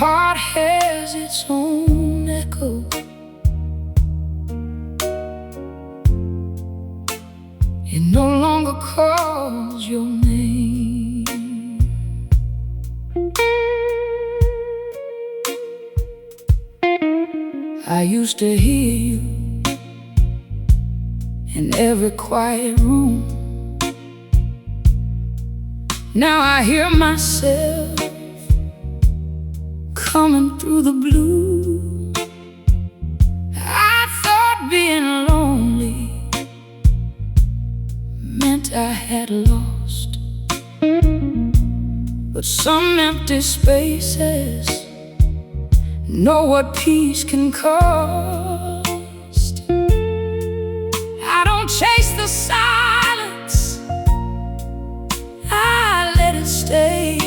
heart has its own echo. It no longer calls your name. I used to hear you in every quiet room. Now I hear myself coming through the blue. I thought being lonely meant I had lost, but some empty spaces know what peace can cost. I don't chase the silence, I let it stay.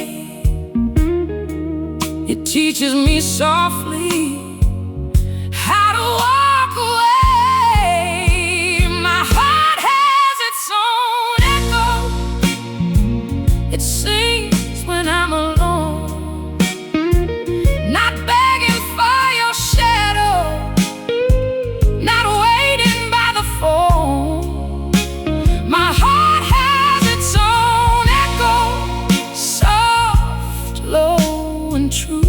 It teaches me softly how to walk away. My heart has its own echo. It sings when I'm alone, not begging for your shadow, not waiting by the phone. My heart has its own echo, soft, low, and true.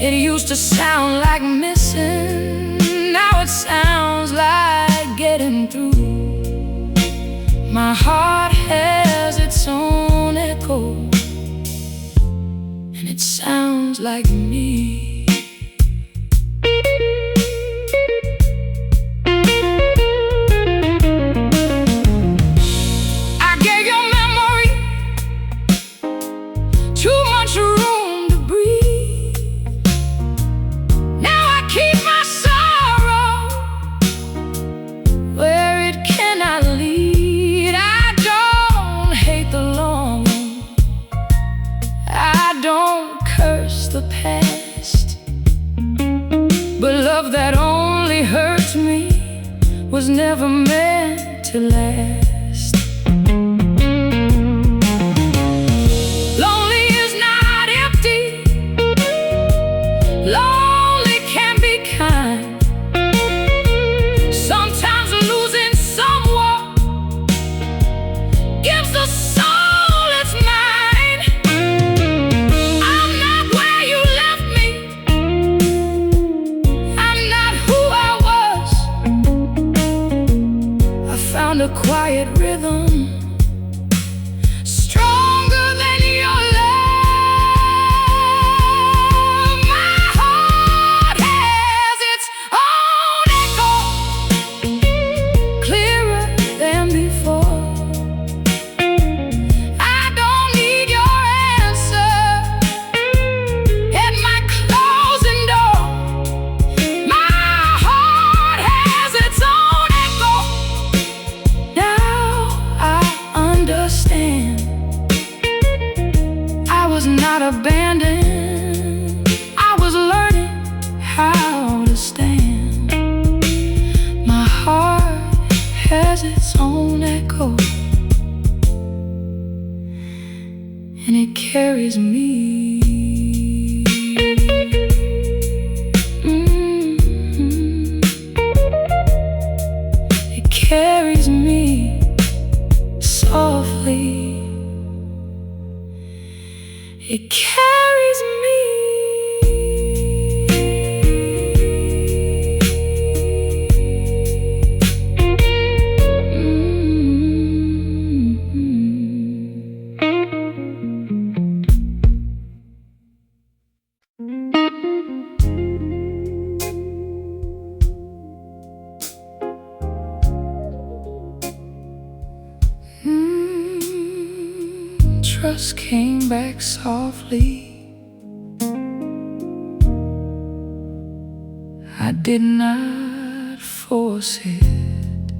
It used to sound like missing, now it sounds like getting through. My heart has its own echo, and it sounds like me. I gave your memory too much room to breathe. Now I keep my sorrow where it cannot lead. I don't hate the longing, I don't curse the past, but love that only hurts me was never meant to last. Lonely is not empty, lonely can be kind. Sometimes losing someone gives the soul its mind. I'm not where you left me, I'm not who I was. I found a quiet rhythm stronger than your love. My heart has its own echo, clearer than before. I don't need your answer at my closing door. My heart has its own echo. Now I understand. I was not abandoned, I was learning how to stand. My heart has its own echo, and it carries me. It carries me softly. It carries me. Trust came back softly. I did not force it.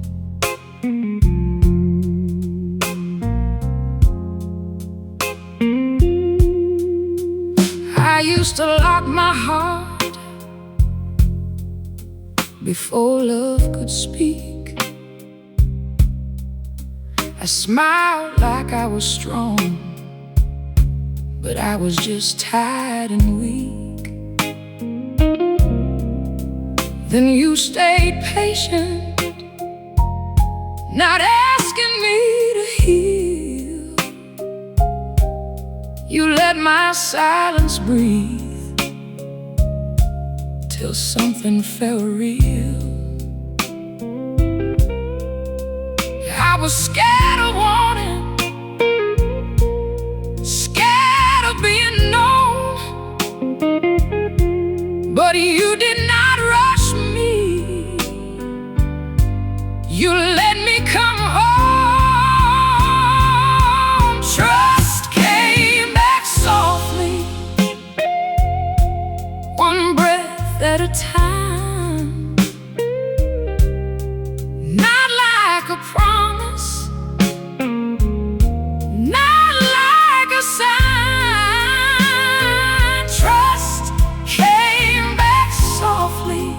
I used to lock my heart before love could speak. I smiled like I was strong, but I was just tired and weak. Then you stayed patient, not asking me to heal. You let my silence breathe till something felt real. I was scared of wanting, scared of being known, but you did not rush me. You let me come home. Trust came back softly, one breath at a time. Not like a promise, not like a sign. Trust came back softly,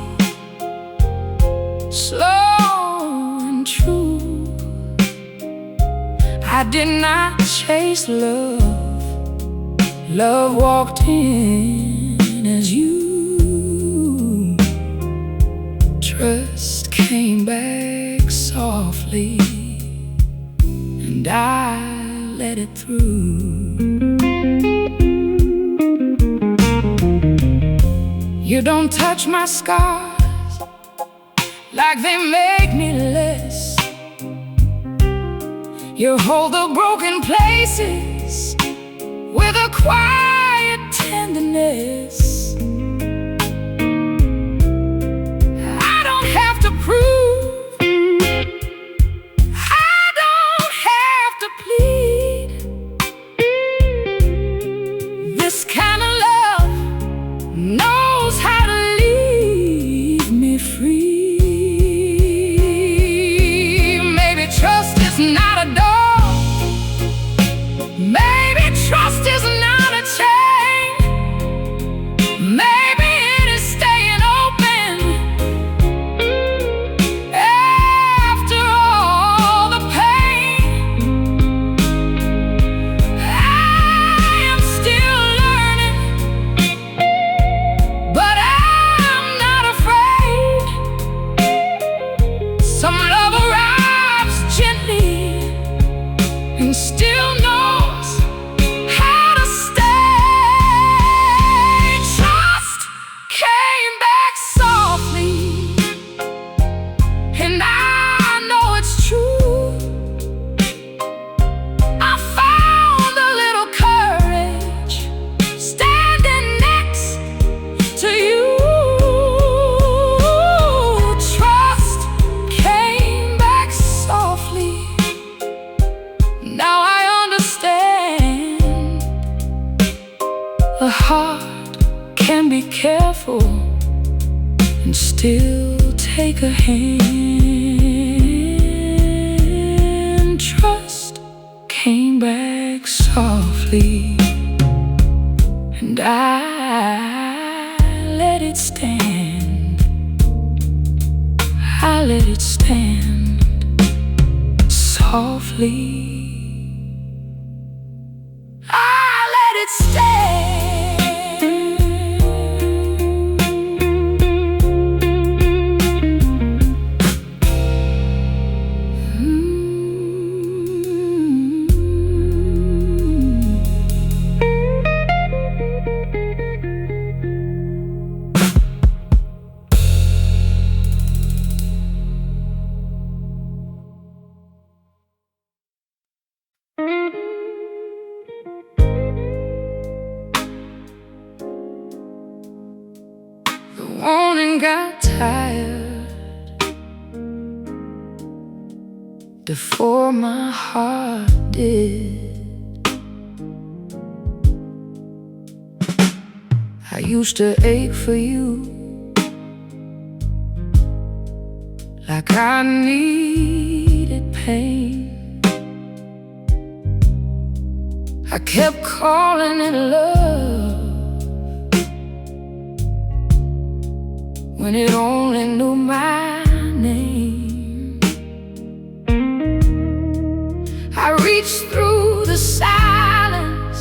slow and true. I did not chase love, love walked in as you. Trust came back softly, and I let it through. You don't touch my scars like they make me less. You hold the broken places with a quiet tenderness. I don't have to prove, I don't have to plead. This kind of love knows how to leave me free. Maybe trust is not a door, maybe trust is not a chain, maybe it is staying open after all the pain. I am still learning, but I'm not afraid. Some love arrives gently and still knows how to stay. Trust came back softly, and I know it's true. I found a little courage standing next to you. Trust came back softly, now I understand. The heart can be careful and still take a hand. Trust came back softly, and I let it stand. I let it stand softly. I let it stand. The warning got tired before my heart did. I used to ache for you like I needed pain. I kept calling it love when it only knew my name. I reached through the silence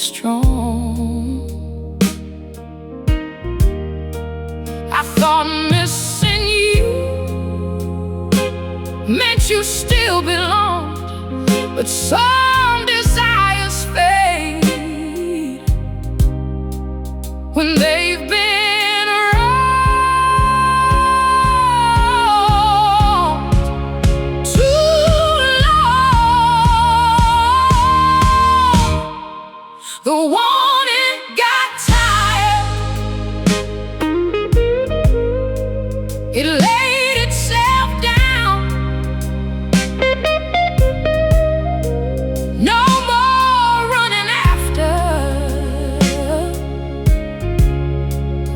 strong. I thought missing you meant you still belonged, but some desires fade when they've been around too long. The wanting got tired. It laid itself down. No more running after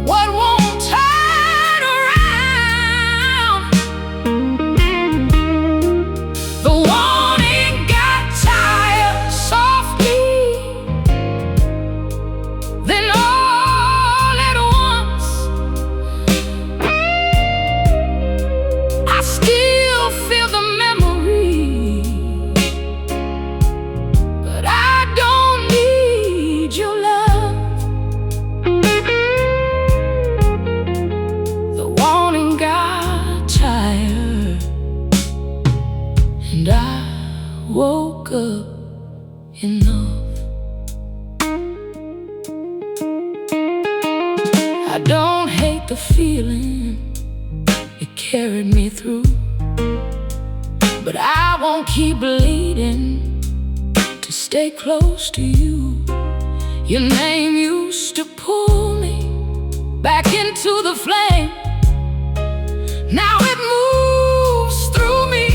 what won't turn around. The wanting got tired softly, then all at once. I still feel the memory, but I don't need your love. The wanting got tired, and I woke up enough. I don't hate the feeling it carried me through, but I won't keep bleeding to stay close to you. Your name used to pull me back into the flame. Now it moves through me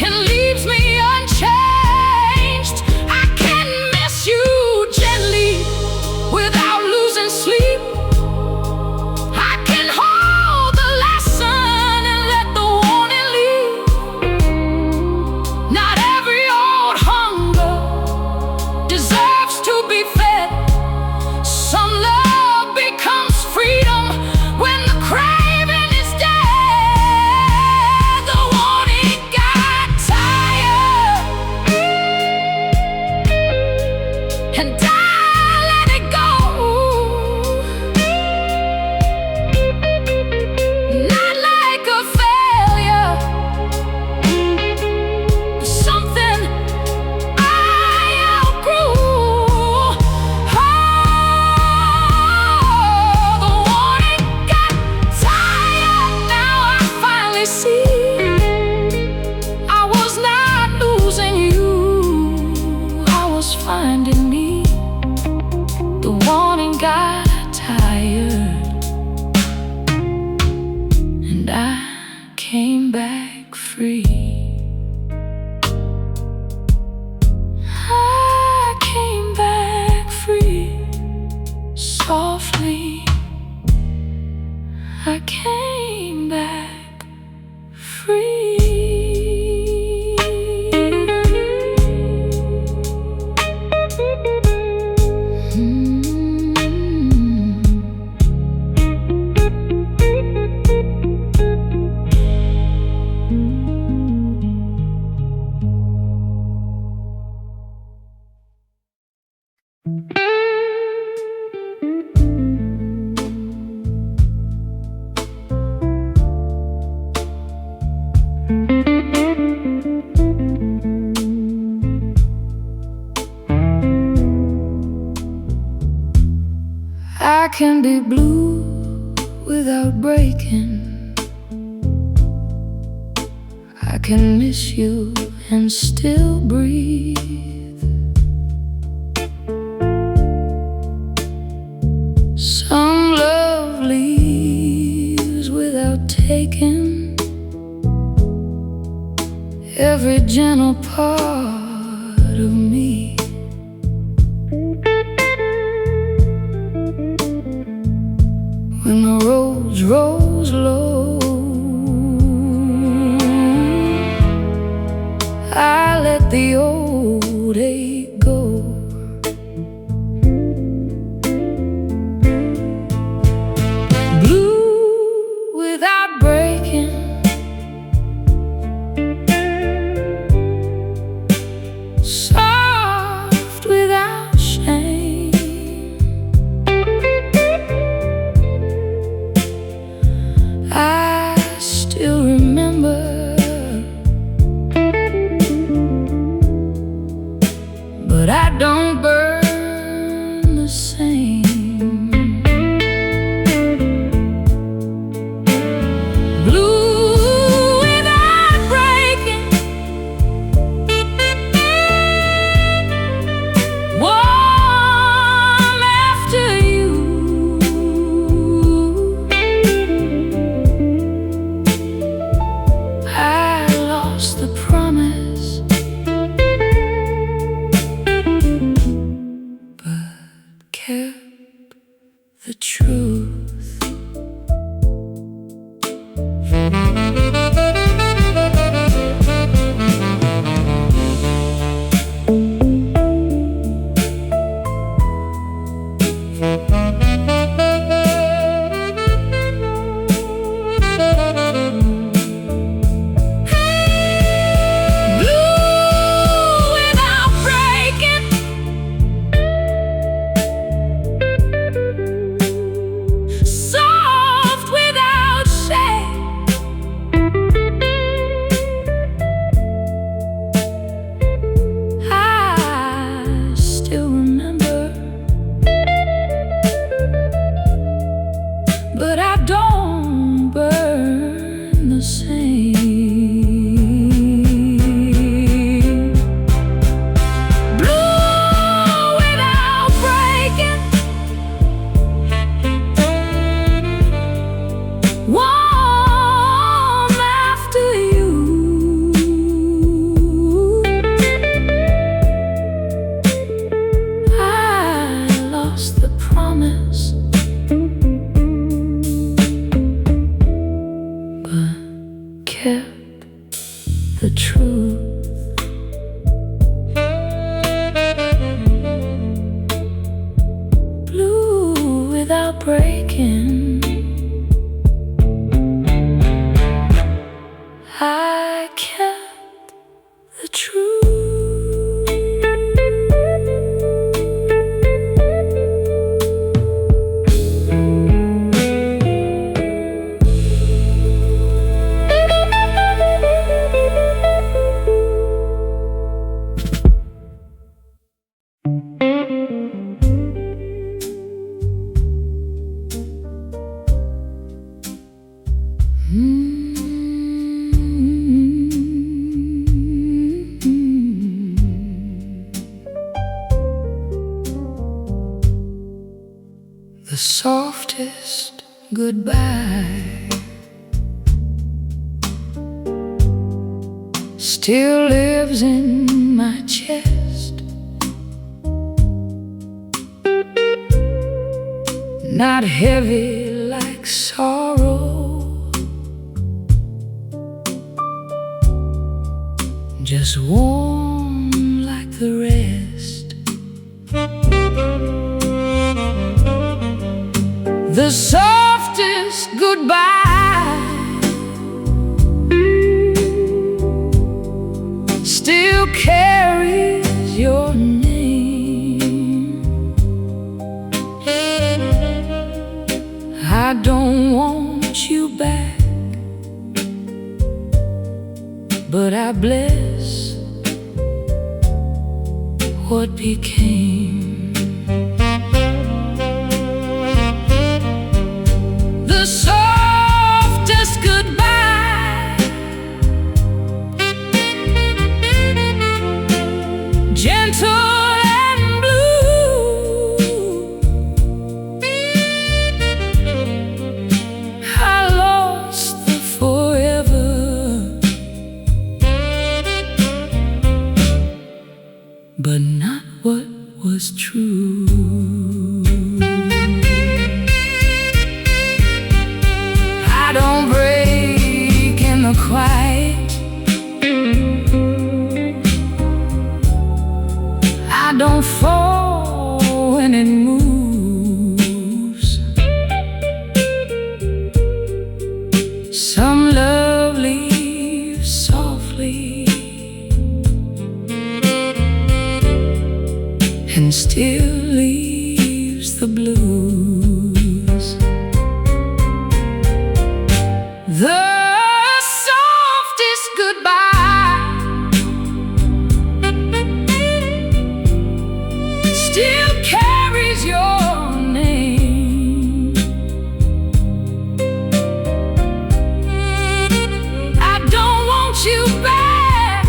and leaves me unchanged. I can miss you gently without losing sleep. I can hold the lesson and let the warning leave. Not every old hunger deserves to be fed. Some love becomes freedom when the craving is dead. The wanting got tired, and I let it go. Not like a failure, but something I outgrew. Oh, the wanting got tired. Now I finally see I was not losing you, I was finding me. The wanting got tired, and I came back free. I came back free, softly. I came back free. I can be blue without breaking. I can miss you and still breathe. Some love leaves without taking every gentle part of me. When the roads rose low, I let the old ache go. Blue without breaking, soft without shame. goodbye still lives in my chest, not heavy like sorrow, just warm like the rest. The softest goodbye still carries your name. I don't want you back, but I bless what became. The softest goodbye, gentle and blue. I lost the forever, but not what was true. I don't break in the quiet, I don't fall when it moves. Some love leaves softly and still leaves the blues. The softest goodbye still carries your name. I don't want you back,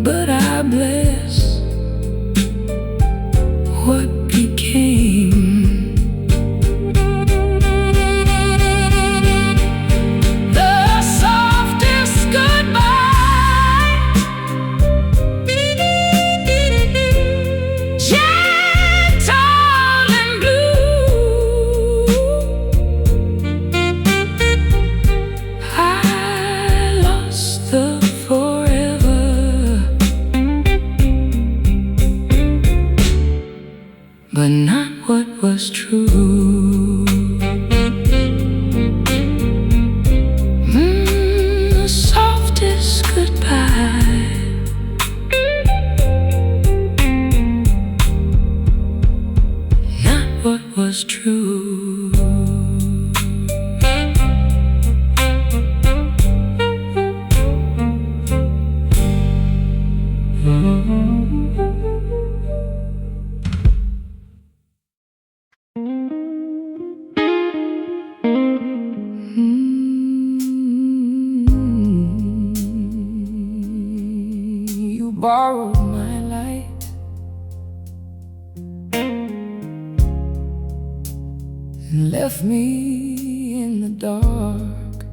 but I bless what became. The softest goodbye, gentle and blue. I lost the forever, but not what was true. The softest goodbye, not what was true. You borrowed my light and left me in the dark.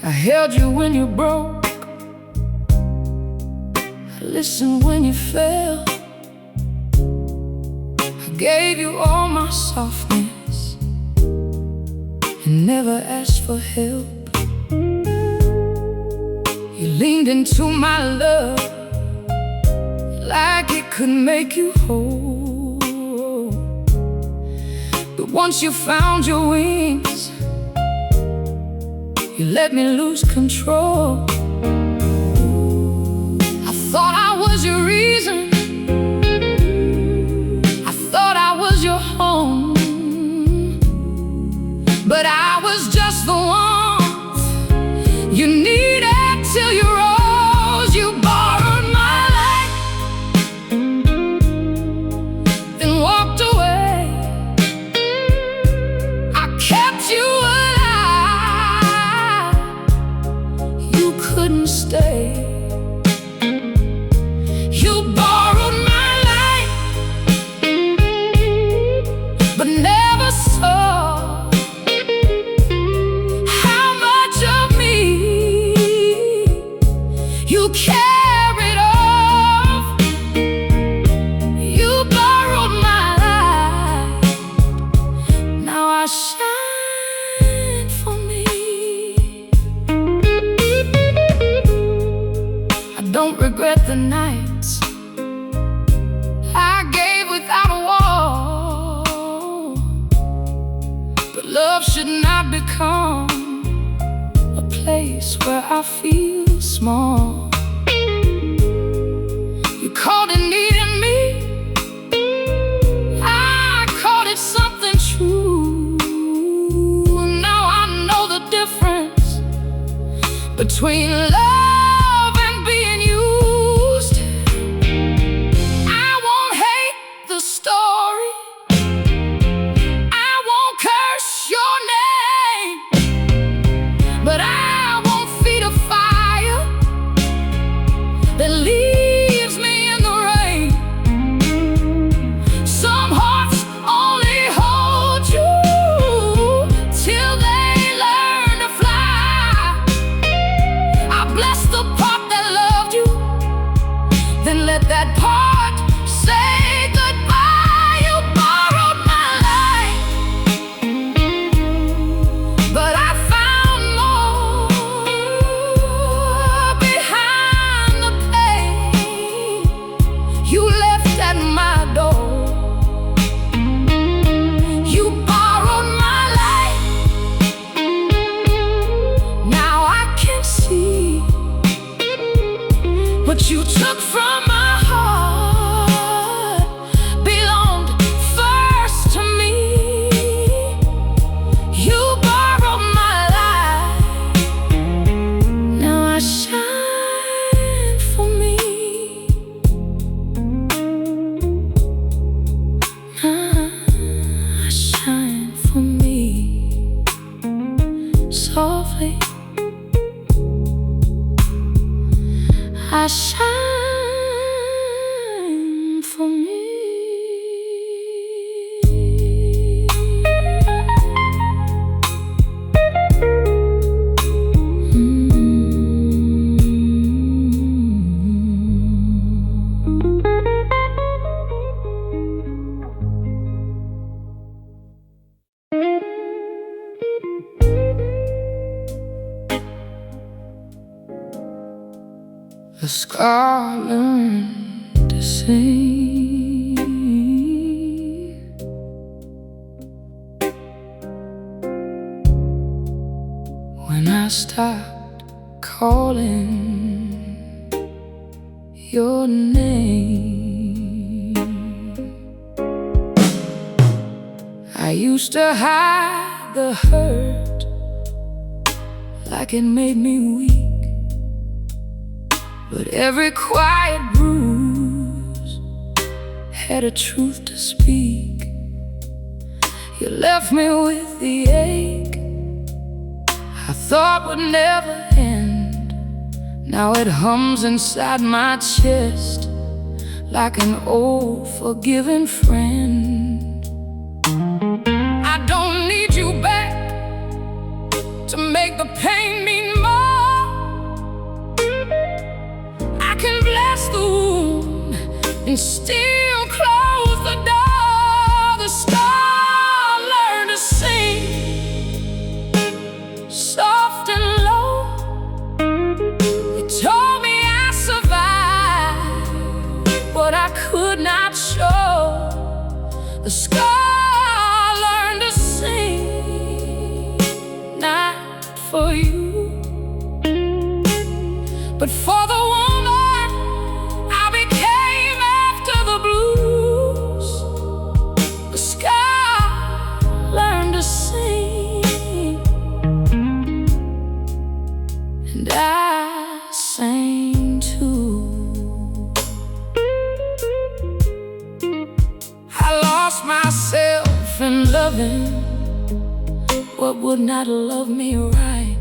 I held you when you broke, I listened when you fell, I gave you all my softness and never asked for help. You leaned into my love like it could make you whole. But once you found your wings, you let me lose control. I thought I was your reason, I thought I was your home, but I was just the warmth you needed till you rose. You borrowed my light, then walked away. I kept you alive, you couldn't stay. You borrowed place where I feel small. You called it needing me, I called it something true. Now I know the difference between love and being used. I won't hate the story, I won't curse your name, but I won't feed a fire that leaves me in the rain. Some hearts only hold you till they learn to fly. I bless the part that loved you, then let that part say goodbye. You borrowed my life, but I found more behind the pain you left at my door. You borrowed my life, now I can see what you took from my heart belonged first to me. You borrowed my life, now I shine for me. I shine for me, softly. I shine for me. The scar learned to sing when I stopped calling your name. I used to hide the hurt like it made me weak, but every quiet bruise had a truth to speak. You left me with the ache I thought would never end. Now it hums inside my chest like an old forgiven friend. I don't need you back to make the pain mean more. I can bless the wound and still close the door. The star learned to sing soft and low. It told me I survived what I could not show. The scar learned to sing, not for you, but for the woman I became after the blues. The sky learned to sing, and I sang too. I lost myself in loving what would not love me right,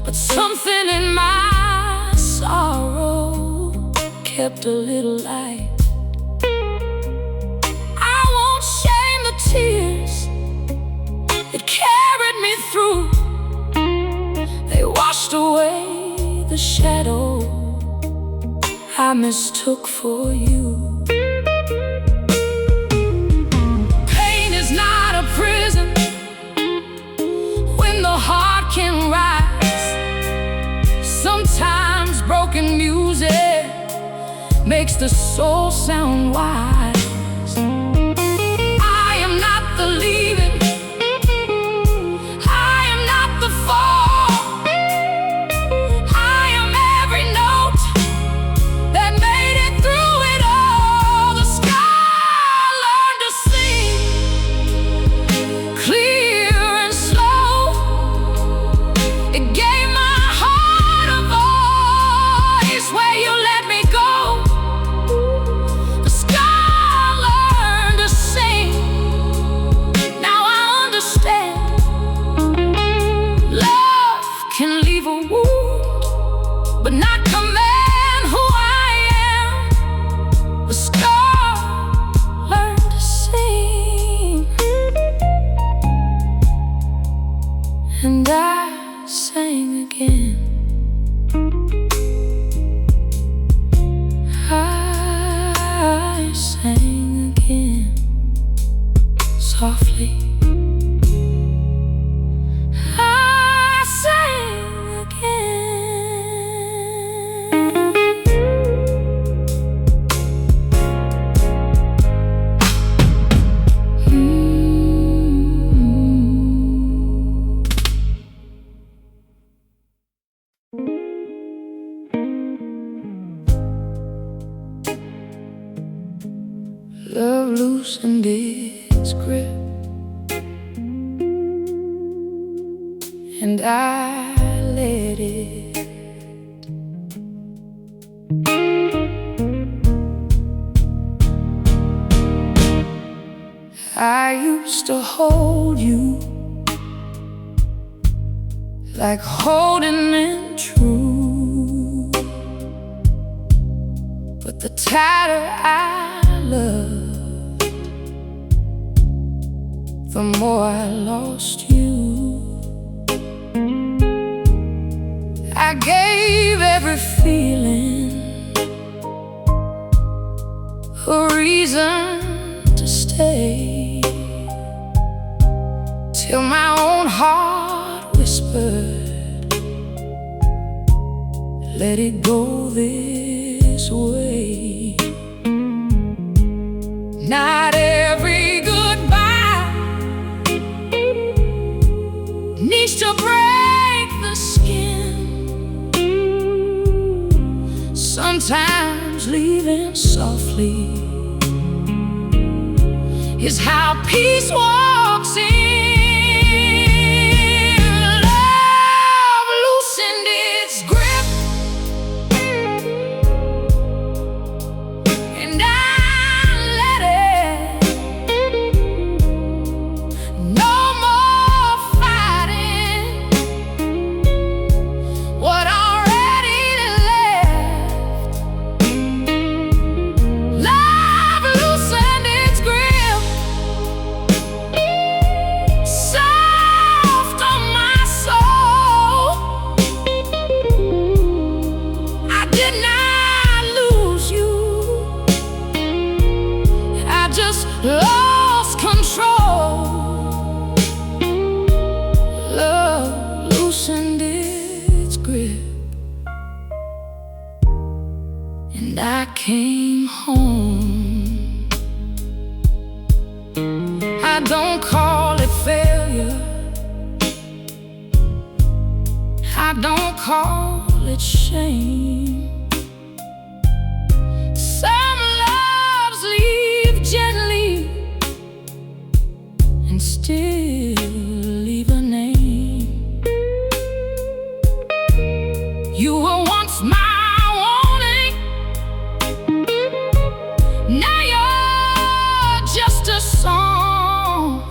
but something in my sorrow kept a little light. I won't shame the tears that carried me through. They washed away the shadow I mistook for you. Pain is not a prison when the heart can rise. Sometimes broken music makes the soul sound wise. I am not the leaving, I am not the fall. softly. I sing Love loosened its grip, and I let it. I used to hold you like holding men true, but the tighter I loved, the more I lost you. I gave every feeling a reason to stay, till my own heart whispered, let it go this way. Not every goodbye needs to break the skin. Sometimes leaving softly is how peace walks in. Love loosened its grip, and I let it. No more fighting what already left. Love loosened its grip, soft on my soul. I did not lose you, I just lost control. Love loosened its grip, and I came home. I don't call it failure, I don't call it shame. Some loves leave gently and still leave a name. You were once my warning, now you're just a song.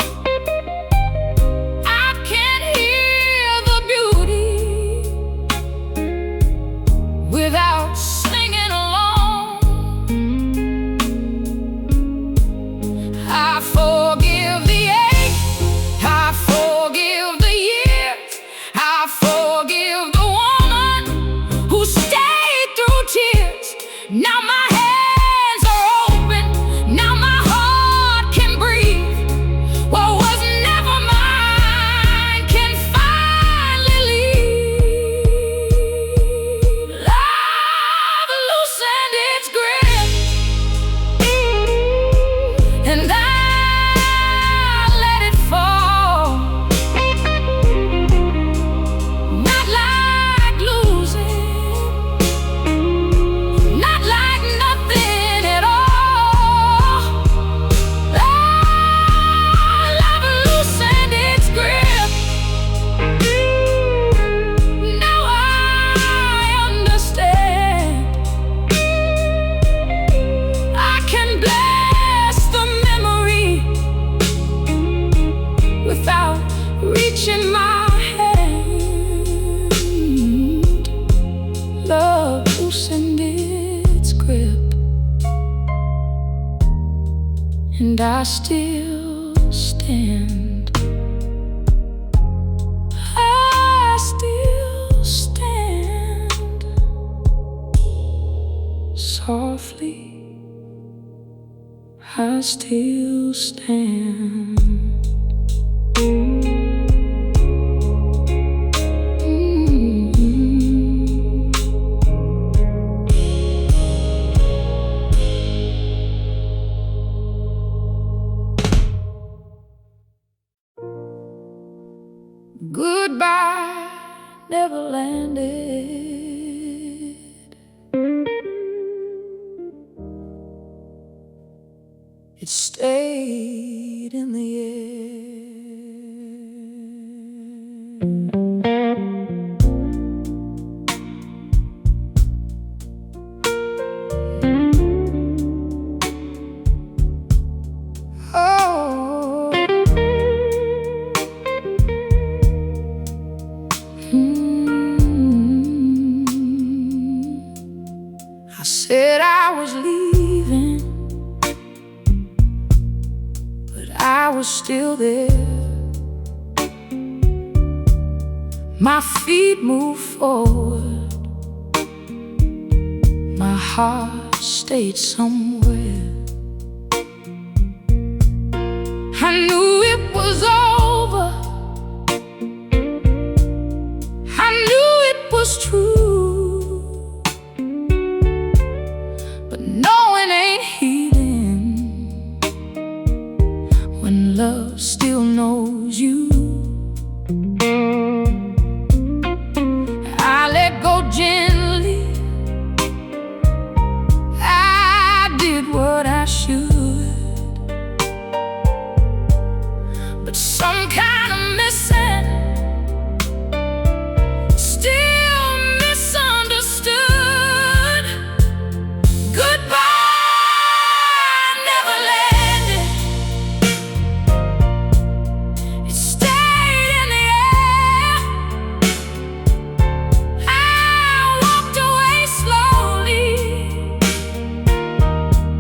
I can hear the beauty without singing along. I forgive the ache, I forgive the years, I forgive the woman who stayed through tears. Now my hands are open, now my heart can breathe. What was never mine can finally leave. Love loosened its grip, and I let it fall. Not like losing, not like nothing at all. Love loosened its grip. Now I understand. I can bless the memory without reaching my hand. Love loosened its grip, and I still stand. I still stand softly. I still stand. Goodbye never landed. It stayed in the air. Oh, I said I was leaving, but I was still there. My feet moved forward, my heart stayed somewhere. I knew it was over, I knew it was true, but knowing ain't healing when love still knows you. I let go gently, I did what I should, but some kind of missing, still misunderstood. Goodbye never landed. It stayed in the air. I walked away slowly,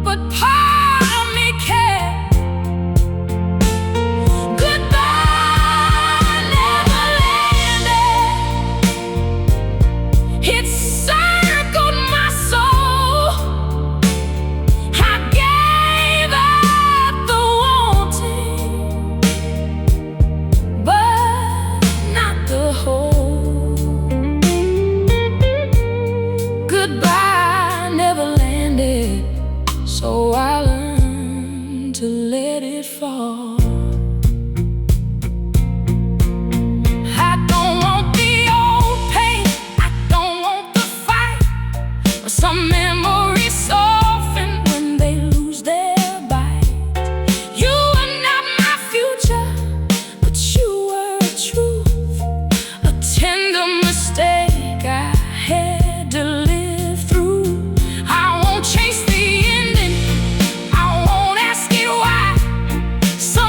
but part of me cared. Goodbye never landed. It circled my soul. I gave up the wanting, but not the whole. Goodbye never landed, so I learned to let it fall. I don't want the old pain, I don't want the fight, but some memories soften when they lose their bite. You were not my future, but you were a truth, a tender mistake I had to live through. I won't chase the ending, I won't ask it why. Some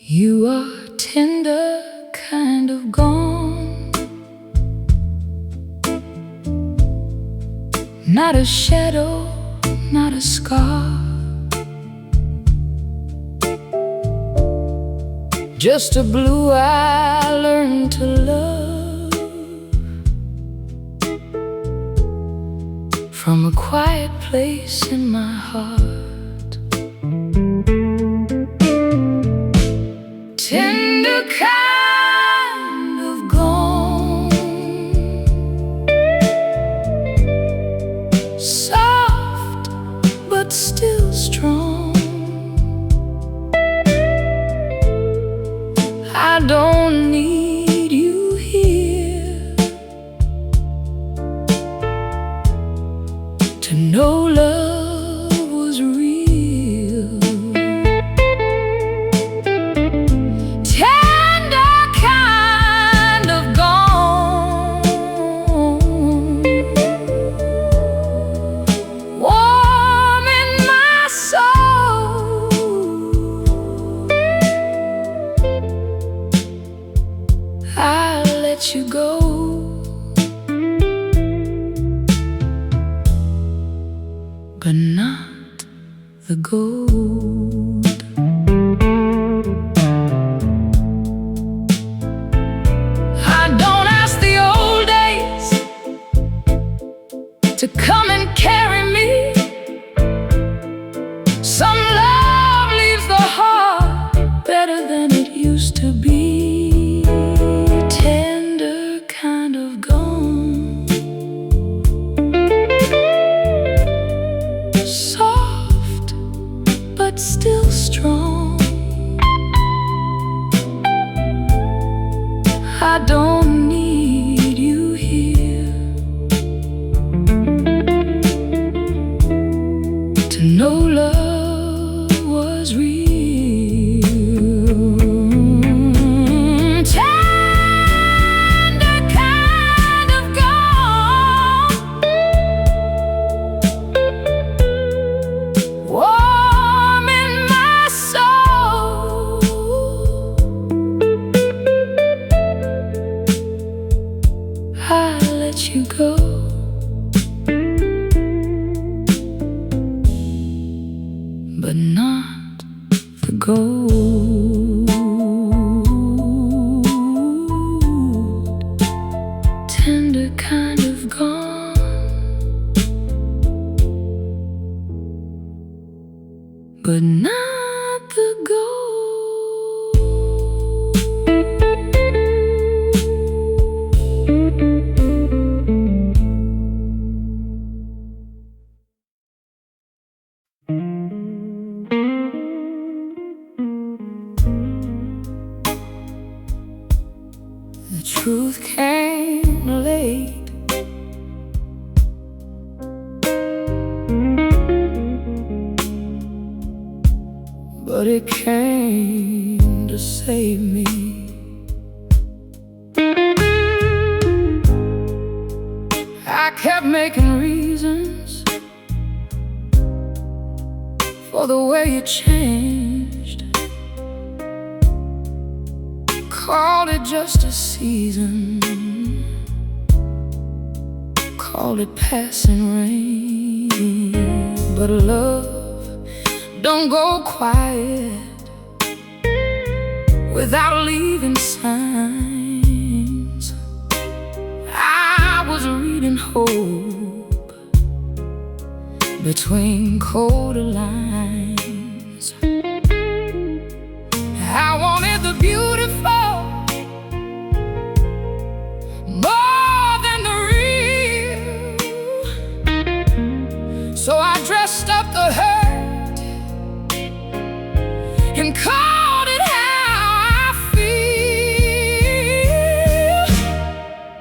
You are tender, kind of gone, not a shadow, not a scar, just a blue I learned to love from a quiet place in my heart. Tender kind of gone, soft but still strong. I don't need you here to know love was real. Tender kind of gone, warm in my soul. I let you go, but not the gold. I don't ask the old days to come and carry me. Some love leaves the heart better than it used to be. Tender kind of gone, soft but still strong. I don't need you here to know love was real. Tender kind of gone, warm in my soul. I let you go, but not the gold. Tender kind of gone, but not the gold. The truth came late, but it came to save me. I kept making reasons for the way you changed. Called it just a season, called it passing rain. But love don't go quiet without leaving signs. I was reading hope between colder lines. I wanted the beautiful more than the real, so I dressed up the hurt and called it how I feel.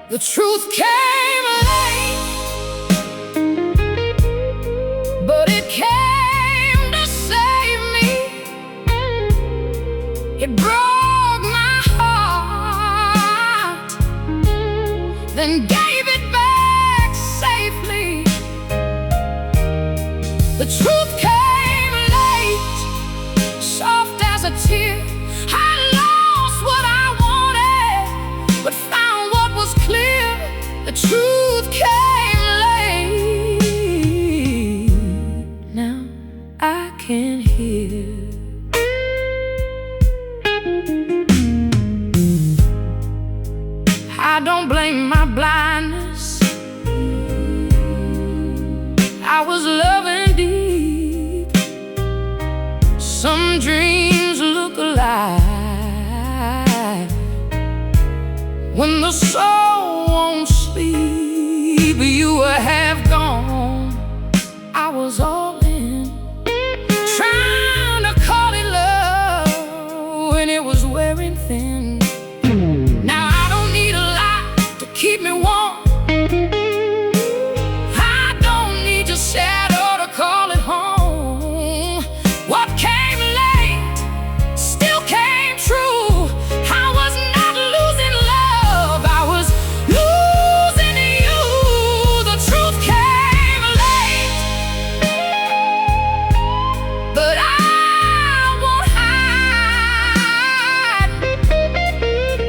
The truth came late, but it came to say The truth came late, soft as a tear. I lost what I wanted, but found what was clear. The truth came late. Now I can hear. I don't blame my blindness. I was loving deep. Some dreams look alive when the soul won't sleep. You were half gone, I was all in, trying to call it love when it was wearing thin. Now I don't need a light to keep me warm. I don't need your shadow to call it home. What came late still came true. I was not losing love, I was losing you. The truth came late, but I won't hide.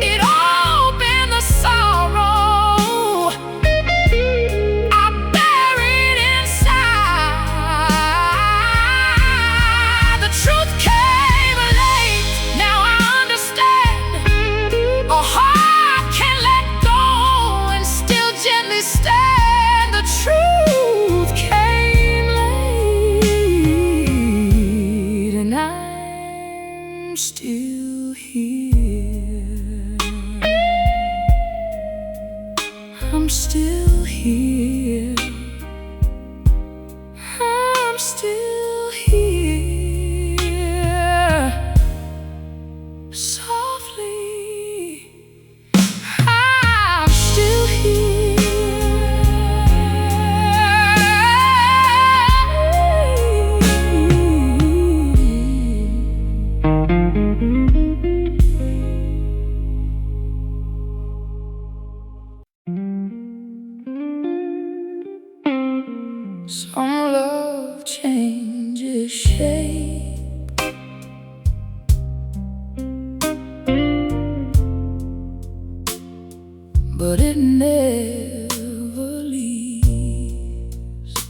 It opened the sorrow I buried inside. The truth came late, now I understand. A heart can let go and still gently stand. The truth came late, and I'm still here. I'm still here. I'm still here. Softly, I'm still Some love changes shape, but it never leaves.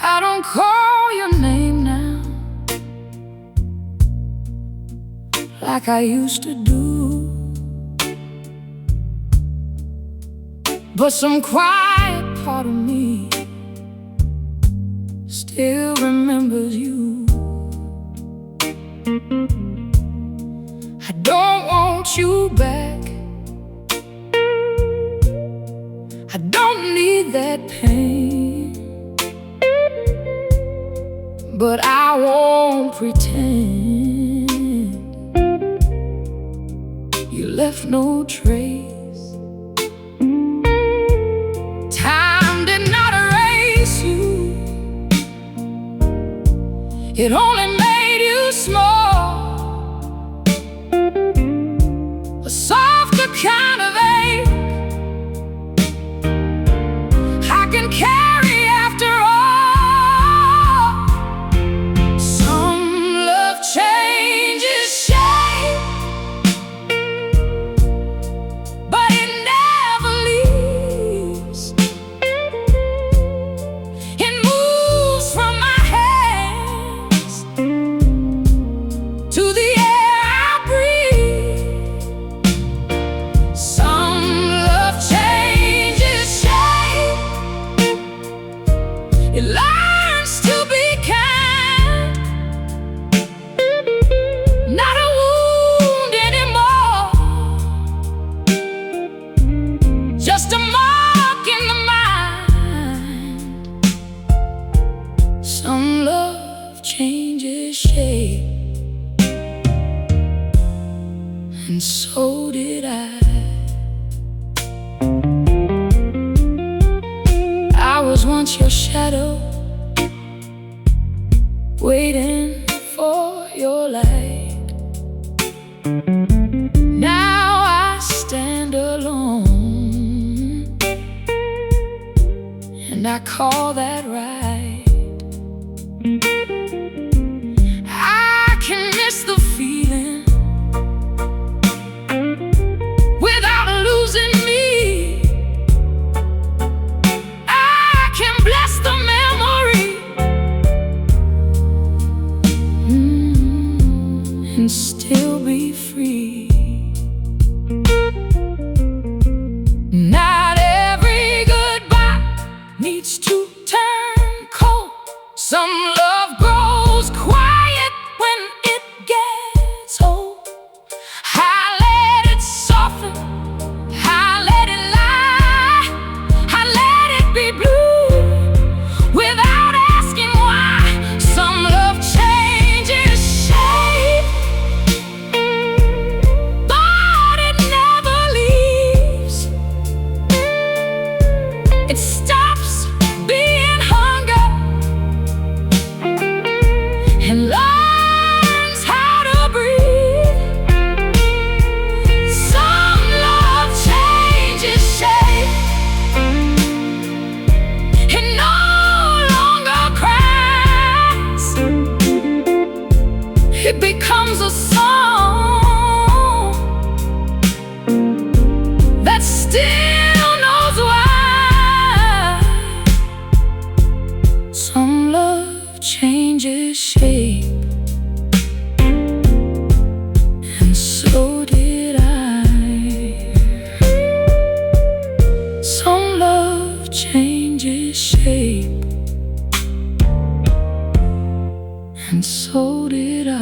I don't call your name now like I used to do, but some quiet part of me still remembers you. I don't want you back, I don't need that pain, but I won't pretend you left no trace. Time did not erase you, it only made you small. A softer kind of ache I can carry after all. Some love changes shape, but it never leaves. It moves from my hands to the air I breathe. Some love changes shape, it learns to be kind, not a wound anymore, just a mark in the mind. Some love changes shape, and so did I. I was once your shadow, waiting for your light. Now I stand up call that right. I can miss the feeling without losing me. I can bless the memory and still be free. Not every goodbye needs to turn cold. Some love grows quiet when it gets old. I let it soften, I let it lie, I let it be blue without asking why. Some love changes shape, but it never leaves. It stops being hunger and learns how to breathe. Some love changes shape, it no longer cries. It becomes a song that still knows why. Some love changes shape, and so did I. Some love changes shape, and so did I.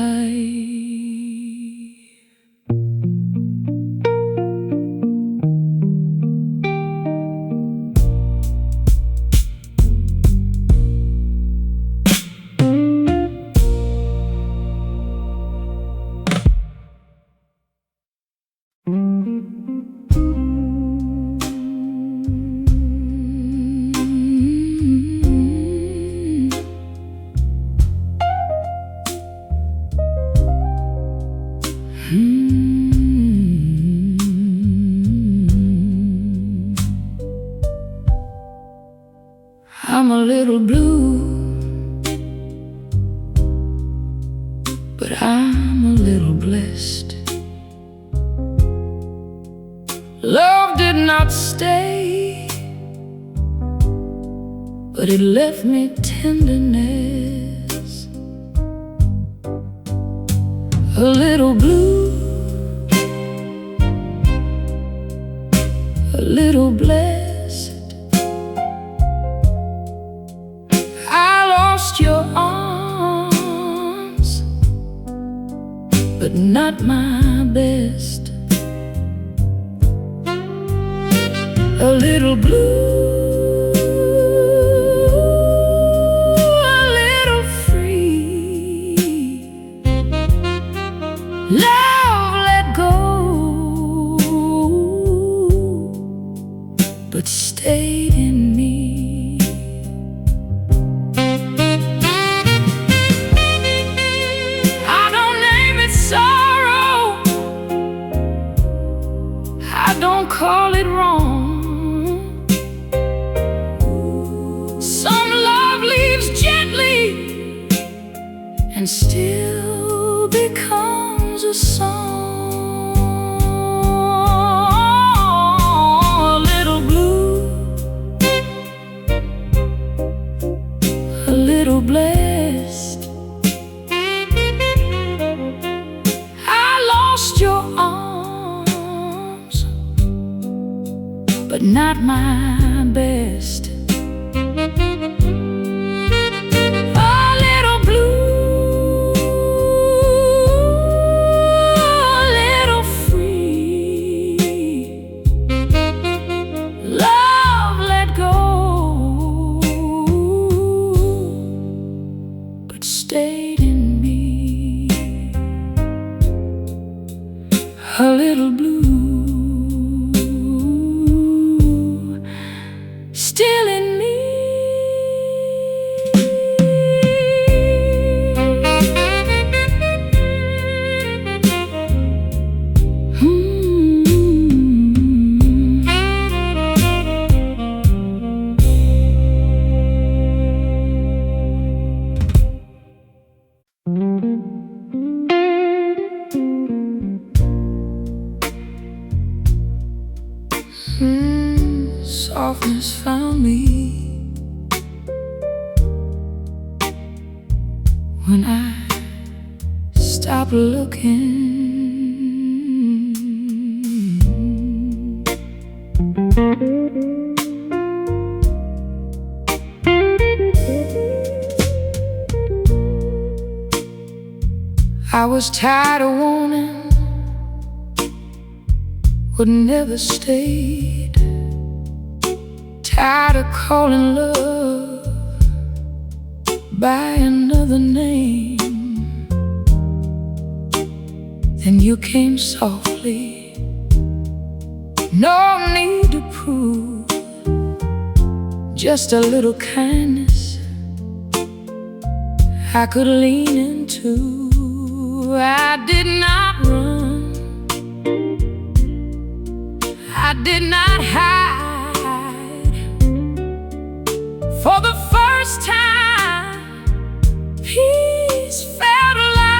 I'm a little blue, but I'm a little blessed. Love did not stay, but it left me tenderness. A little blue, a little blessed. I lost your arms, but not my best. A little blue, a little free. Love let go, but stayed in me. I don't name it sorrow, I don't call it wrong. Some love leaves gently and still becomes a song. A little blue, a little blessed. I lost your arms, but not my best. Stayed in me. A little blue, still Softness found me when I stopped looking. I was tired of wanting what never stayed, tired of calling love by another name. Then you came softly, no need to prove, just a little kindness I could lean into. I did not run, I did not hide. For the first time, peace felt alive.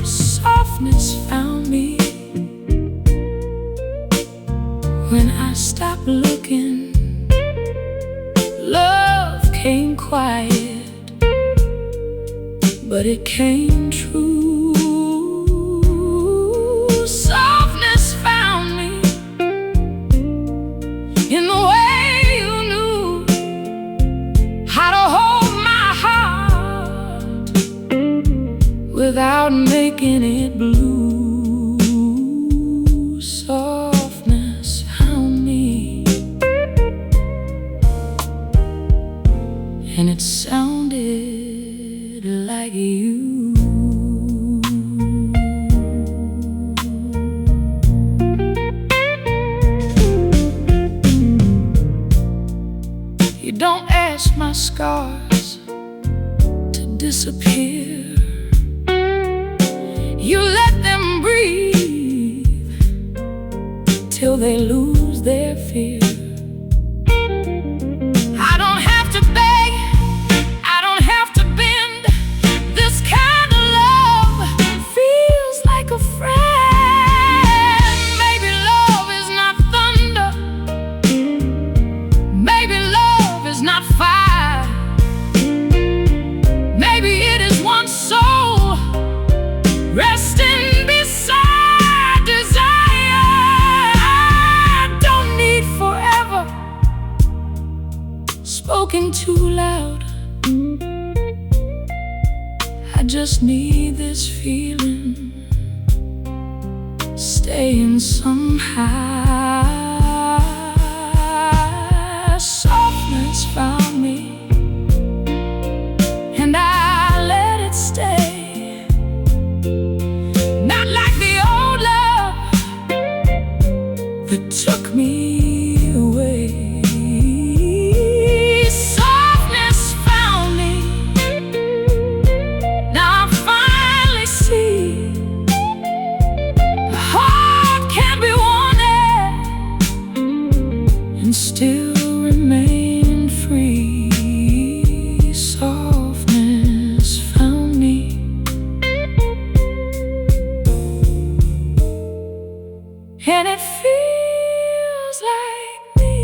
Softness found me when I stopped looking. Love came quiet, but it came true. Softness found me in the way you knew how to hold my heart without making it blue. Softness found me, and it sounded like you. You don't ask my scars to disappear. You let them breathe till they lose their fear. I don't have to beg, I don't have to bend. This kind of love feels like a friend. Maybe love is not thunder, maybe love is not fire. Maybe it is one soul resting beside desire. I don't need forever spoken too loud. I just need this feeling staying somehow. Softness found me, and I let it stay. Not like the old love that took me away. Softness found me, now I finally see the heart can be wanted and still remain free. Softness found me, and it feels like me.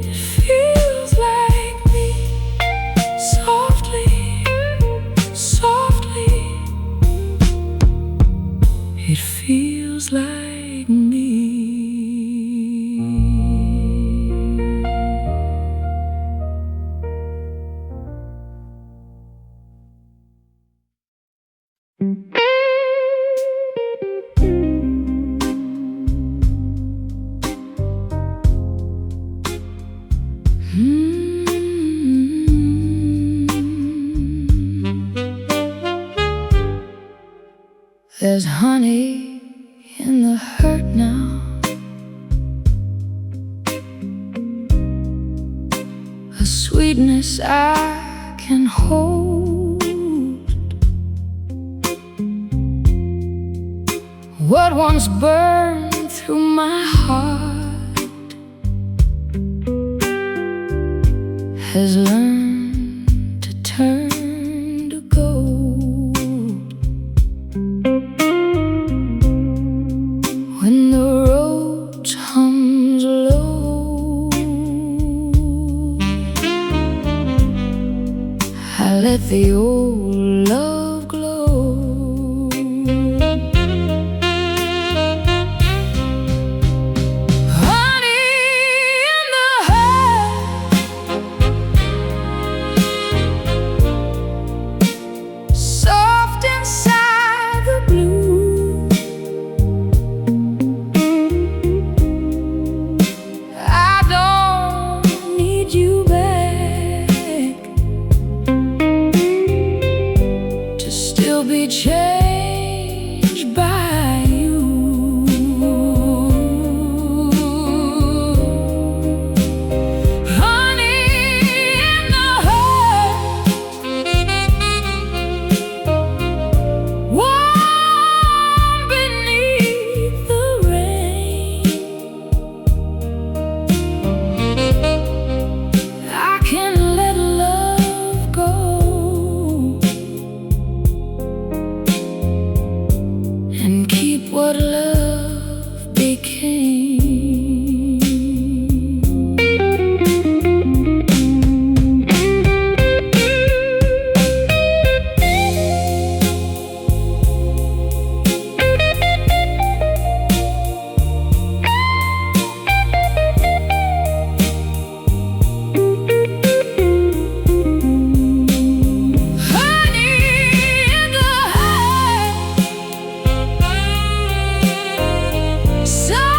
It feels like me. Softly, softly. It feels like me. There's honey in the hurt now, a sweetness I can hold. What once burned through my heart has learned to turn to gold. let the old love glow. Honey in the heart, soft inside the blue. I don't need you back to still be changed by you. Honey in the heart, warm beneath the rain. I can let love go and keep what love became. Honey in the heart, soft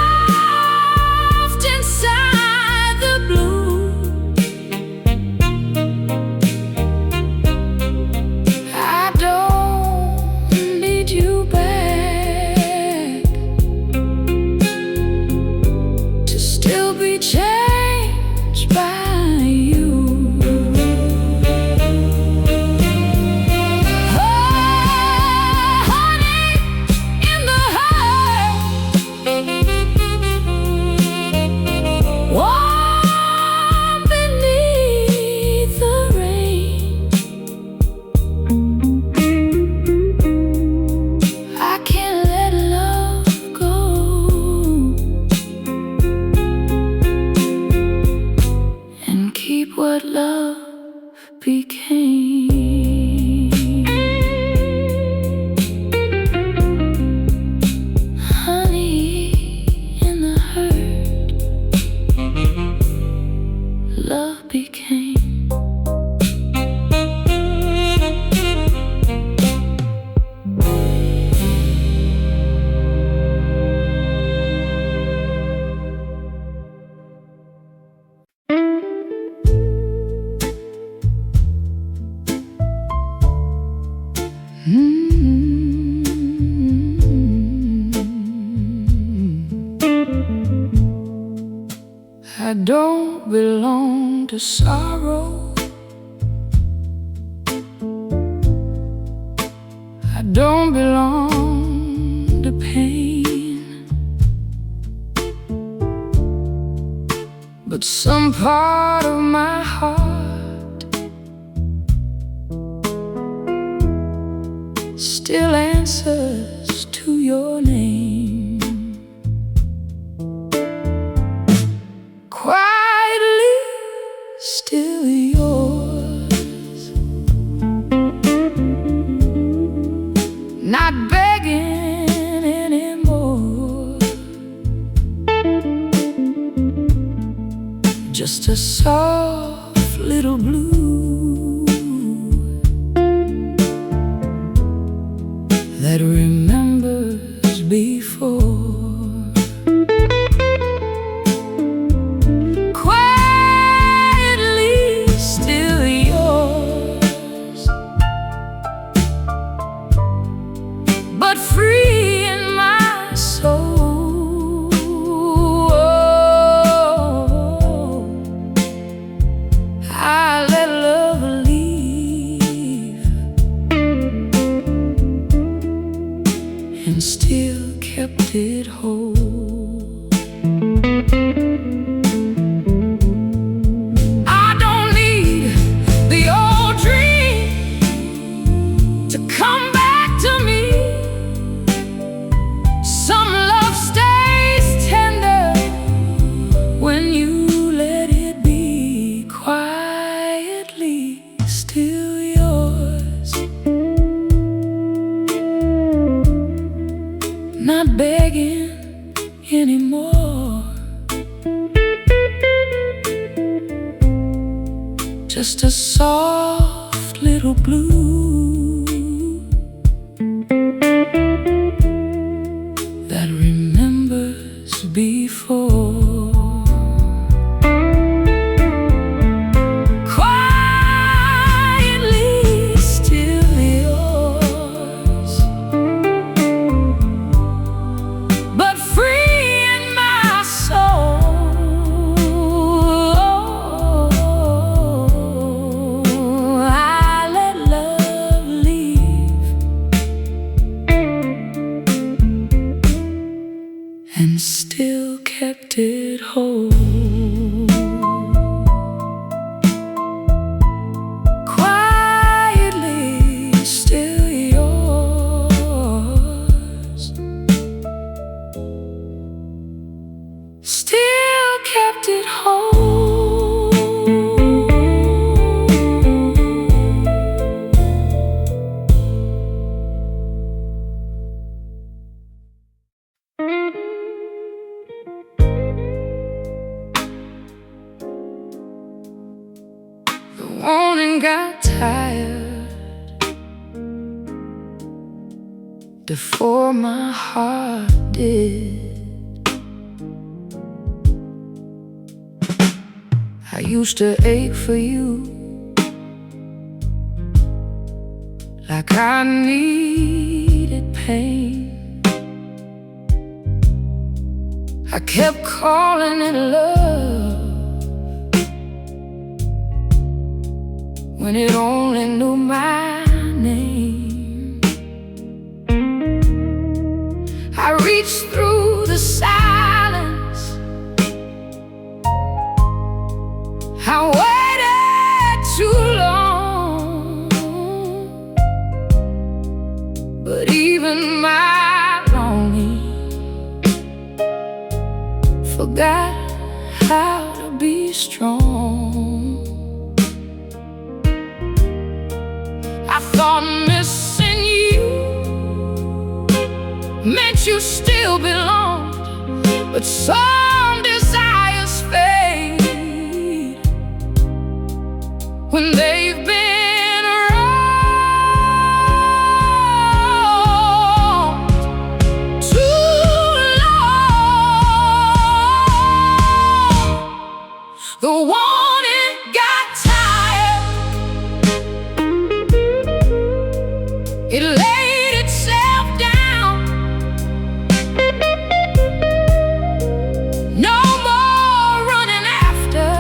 inside the blue. I don't need you back to still be changed by you. Oh, honey in the heart, warm beneath the rain. I can't let love go and keep what love became. Honey in the hurt, love became. I don't belong to sorrow. I don't belong to pain. But some part of my heart still answers to your name. Quietly still yours, not begging anymore, just a soft little blue that remembers before. Quietly still yours, but free in my soul. I let love leave and still kept it whole. I don't need the old dream to come back to me. Some love stays tender when you let it be. Quietly still yours. just a soft little blue that remembers before. Quietly still yours, but free in my soul. I let love leave and still kept it whole. Quietly still yours, still kept it whole. The warning got tired before my heart did. I used to ache for you like I needed pain. I kept calling it love when it only knew my name. I reached through the silence, I waited too long, but even my longing forgot how to be strong. I thought missing you meant you still belonged, but some desires fade when they've been around too long. The warning got tired, it laid itself down. No more running after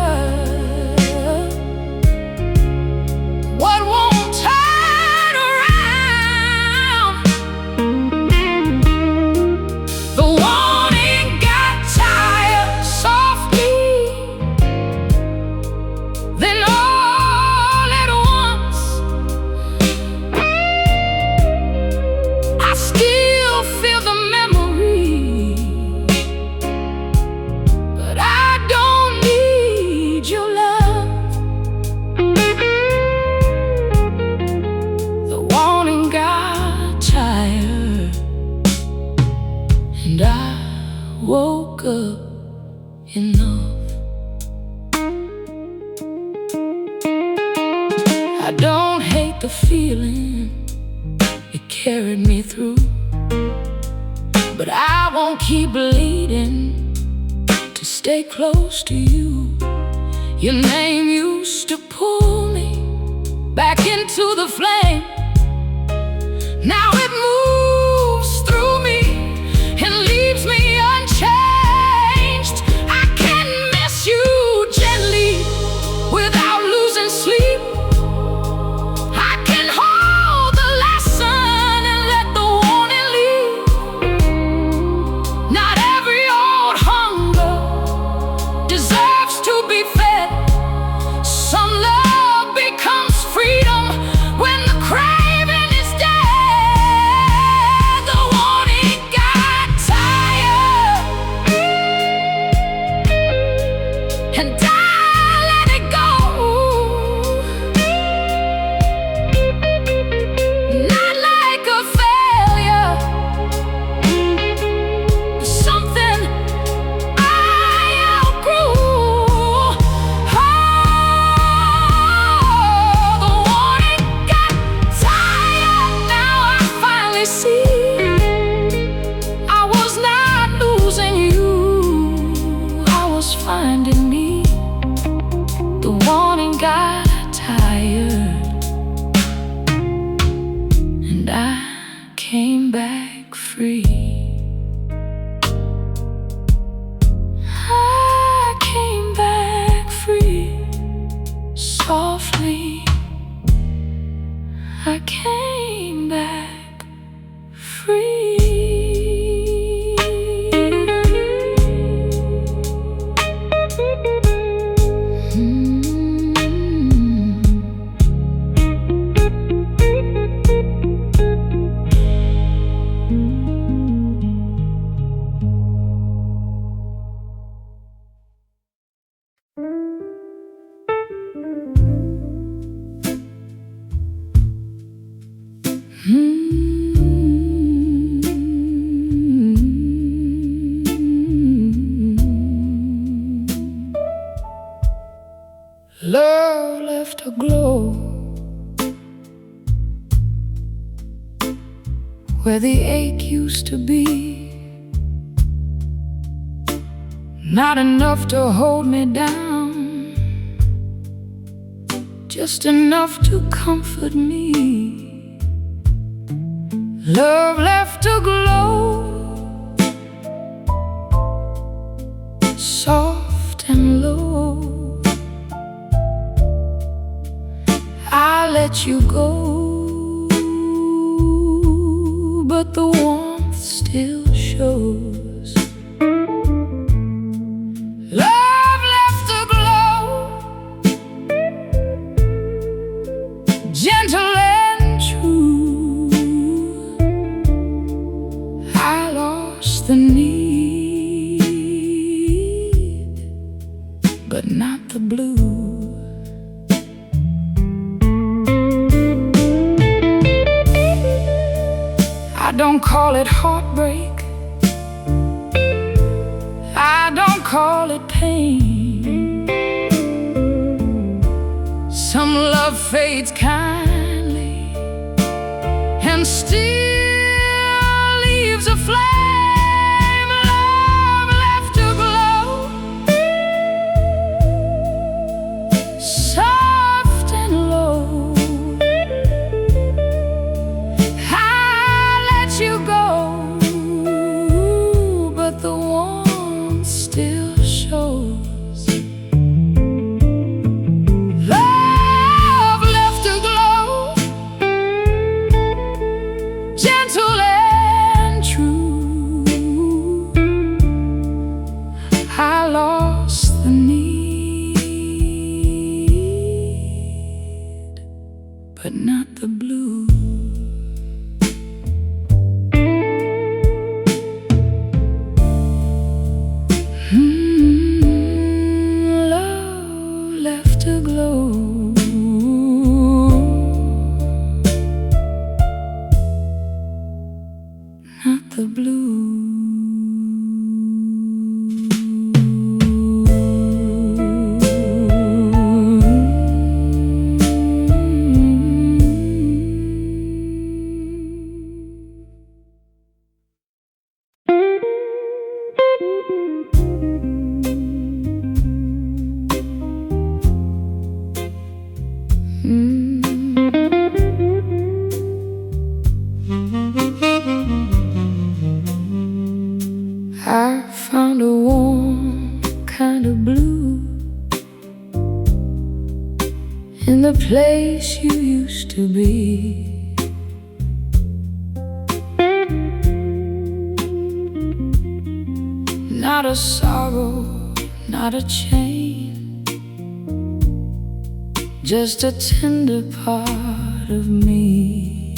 what won't turn around. The warning got tired softly, then all at once. I still feel the memory, but I don't need your love. The warning got tired, and I woke up enough. I don't hate the feeling it carried me through, but I won't keep bleeding to stay close to you. Your name used to pull me back into the flame. Now it moves through me and leaves me unchanged. I can miss you gently without losing sleep. I can hold the lesson and let the warning leave. Not every old hunger deserves to be fed. Some love becomes freedom when the craving is dead. and I came back free. I came back free, softly. I came back free. Love left a glow where the ache used to be. Not enough to hold me down, just enough to comfort me. Love left a glow, soft and low. I let you go, but the warmth still shows. Love left a glow, gentle and true. I lost the need, but not the blue. I don't call it heartbreak, I don't call it pain. Some love fades kindly and still leaves a flame. Love left a glow, soft and low. You go, but the warmth still shows. Love left a glow, gentle and true. I lost the need, but not the blue. Love left a glow, not the blue. I found a warm kind of blue in the place you used to be. Not a sorrow, not a chain, just a tender part of me.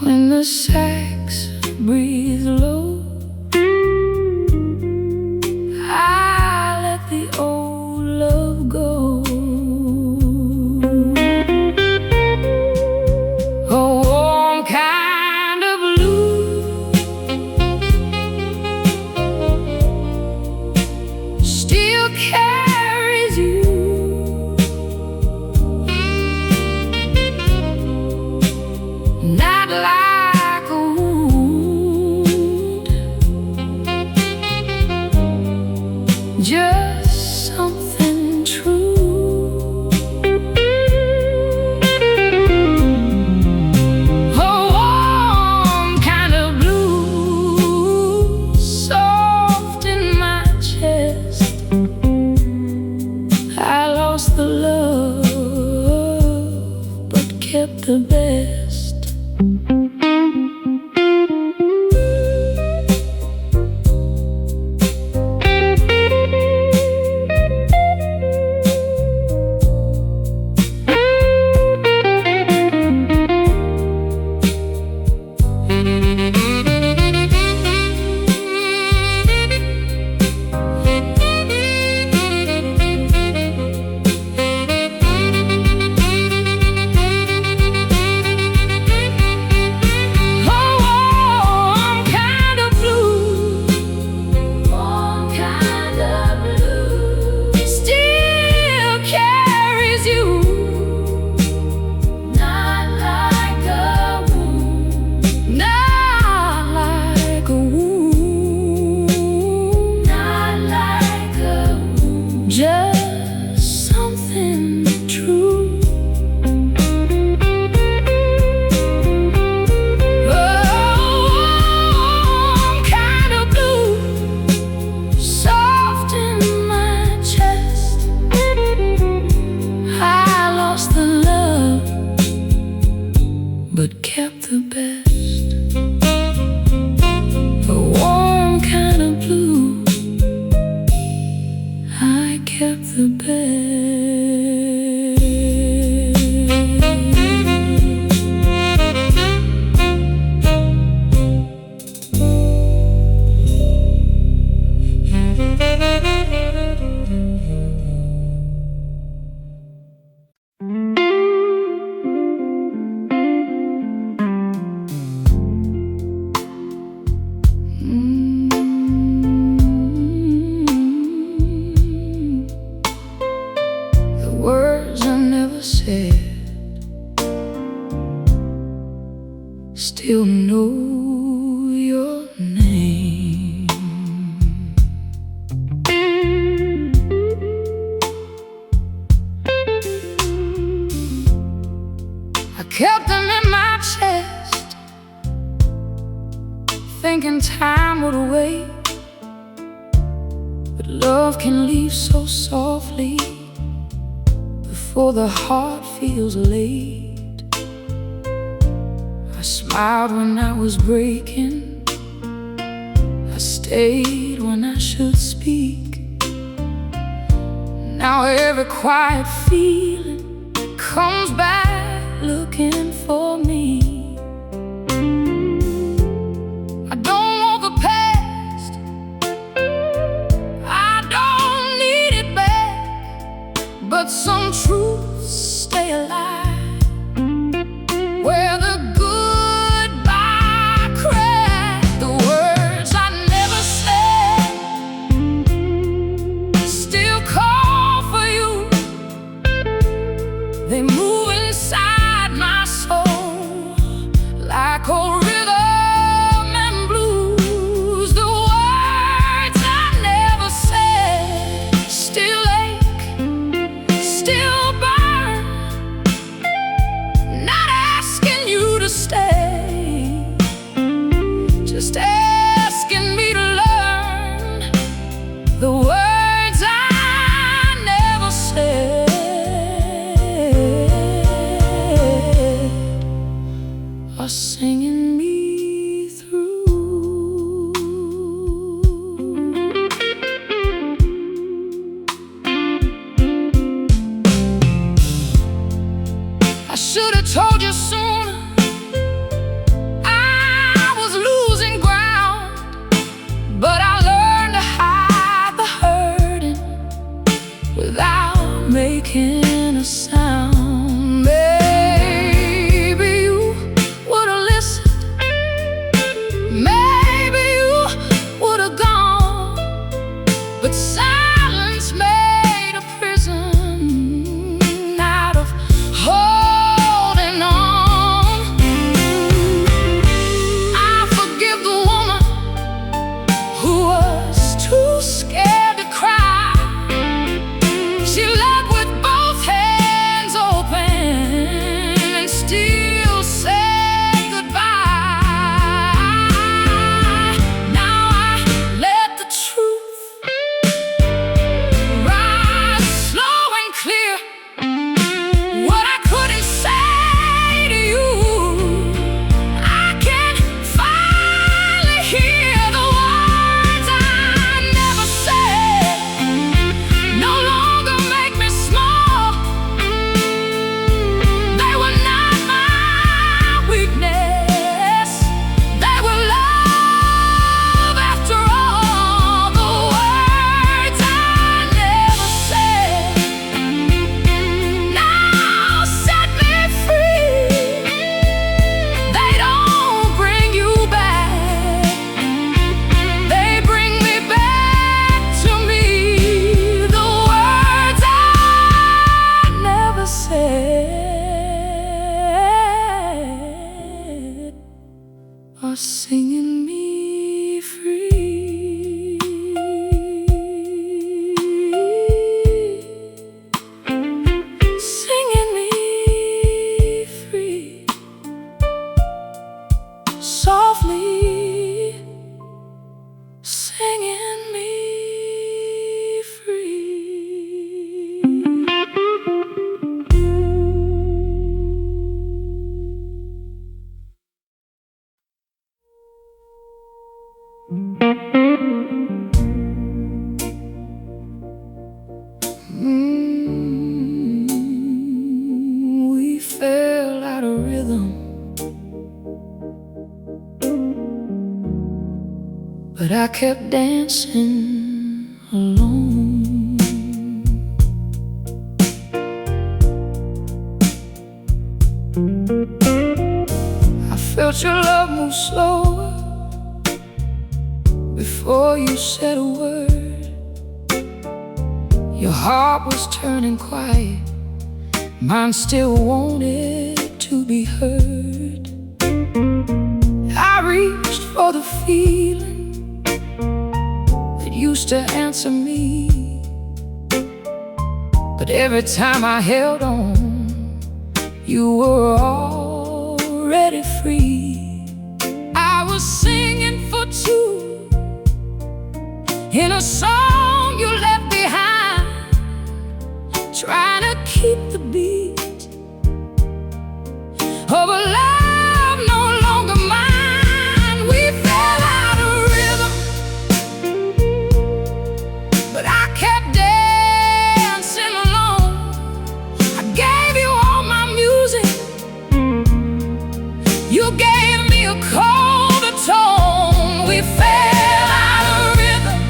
When the sax breathes low, I let the old love go. A warm kind of blue, still carries you. Not like a wound, just something true. the best. Just something true. Oh, I'm kind of blue, soft in my chest. I lost the love, but kept the best. A warm kind of blue, I kept the best. Words I never said still know your name. I kept them in my chest, thinking time would wait. But love can leave so softly before the heart feels late. I smiled when I was breaking, I stayed when I should speak. Now every quiet feeling comes back looking for me. I don't want the past, I don't need it back, but some truths stay alive, where the goodbye crack. The words I never said still call for you. They move inside my soul like old rhythm and blues. The words I never said still ache, still burn, not asking you to stay, just asking me to learn. The words I never said are singing me through. I should have told you sooner, I was losing ground, but I learned to hide the hurting without making a sound. Maybe you would have listened, maybe you would have gone, but silence made a prison out of holding on. I forgive the woman who was too scared to cry. She led with both hands I kept dancing alone. I felt your love move slower before you said a word. Your heart was turning quiet, mine still wanted to be heard. I reached for the feeling that used to answer me, but every time I held on, you were already free. I was singing for two in a song you left behind, trying to keep the beat of a love no longer mine. We fell out of rhythm, but I kept dancing alone. I gave you all my music, you gave me a colder tone. We fell out of rhythm,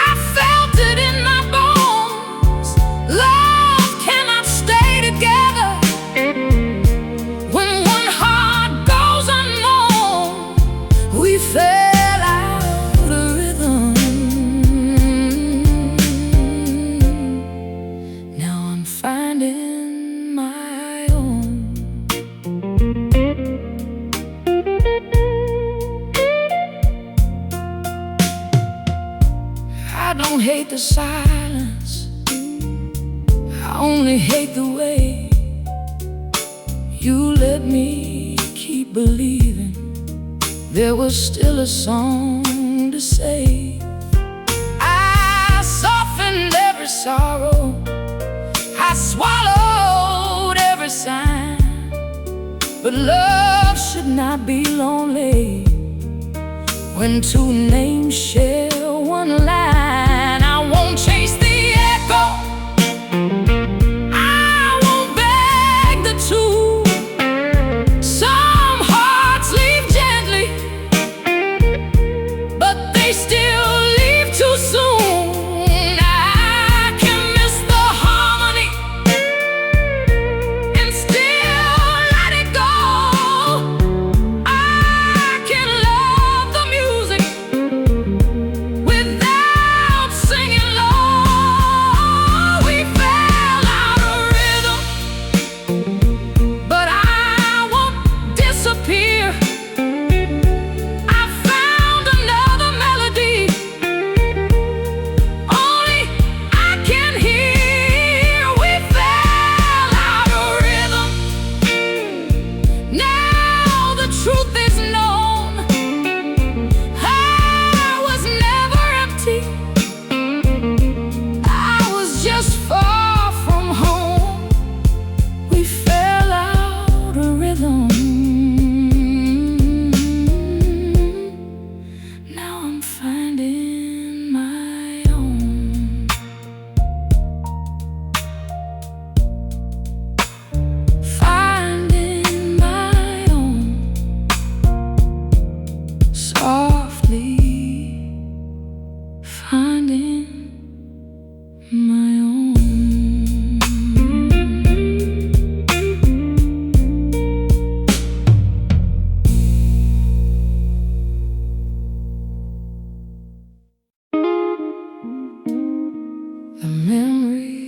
I felt it in my bones. Love cannot stay together when one heart goes unknown. We fell out of rhythm. Now I'm finding my own. I don't hate the silence, I only hate the way you let me keep believing there was still a song to say. I softened every sorrow, I swallowed every sign, but love should not be lonely when two names share one line. I won't chase the echo, I won't beg the two. Some hearts leave gently, but they still leave too soon. I can miss the harmony and still let it go. I can love the music without singing low. We fell out of rhythm, but I won't disappear. I found another melody only I can hear. We fell out of rhythm, now the truth is known. I was never empty, I was just far from home. We fell out of rhythm. Now I'm finding my own. Finding my own. Softly finding my own. The memory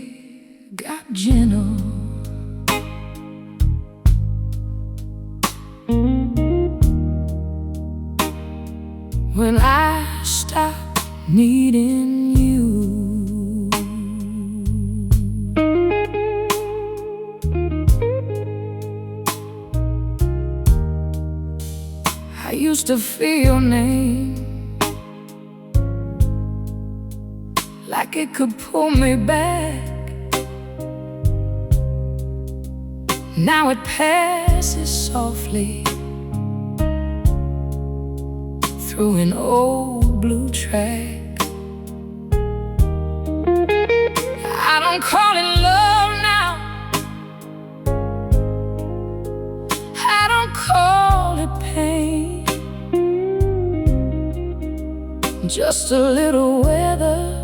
got gentle, when I stopped needing you. I used to feel your name like it could pull me back. Now it passes softly through an old blue track. I don't call it love now, I don't call it pain. just a little weather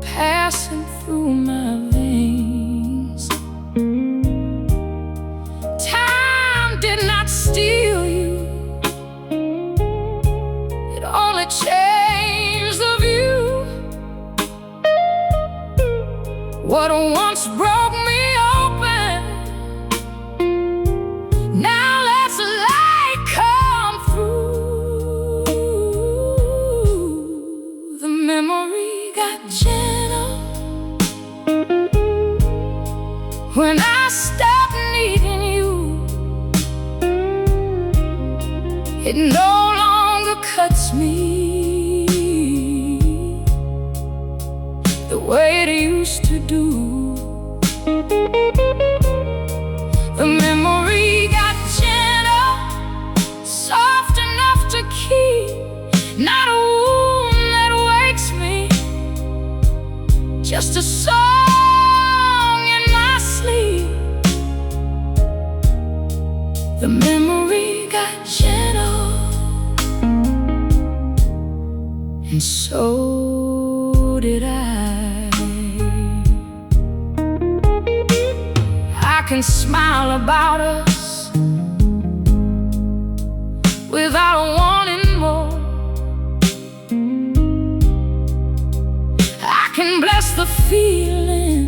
passing through my veins. Time did not steal you, it only changed the view. What once broke me open, now lets the light come through. The memory got gentle when I stopped needing you. It no longer cuts me the way it used to do. The memory got gentle, soft enough to keep, not a wound that wakes me, just a song in my sleep. The memory got gentle, and so did I. I can smile about us without wanting more. I can bless the feeling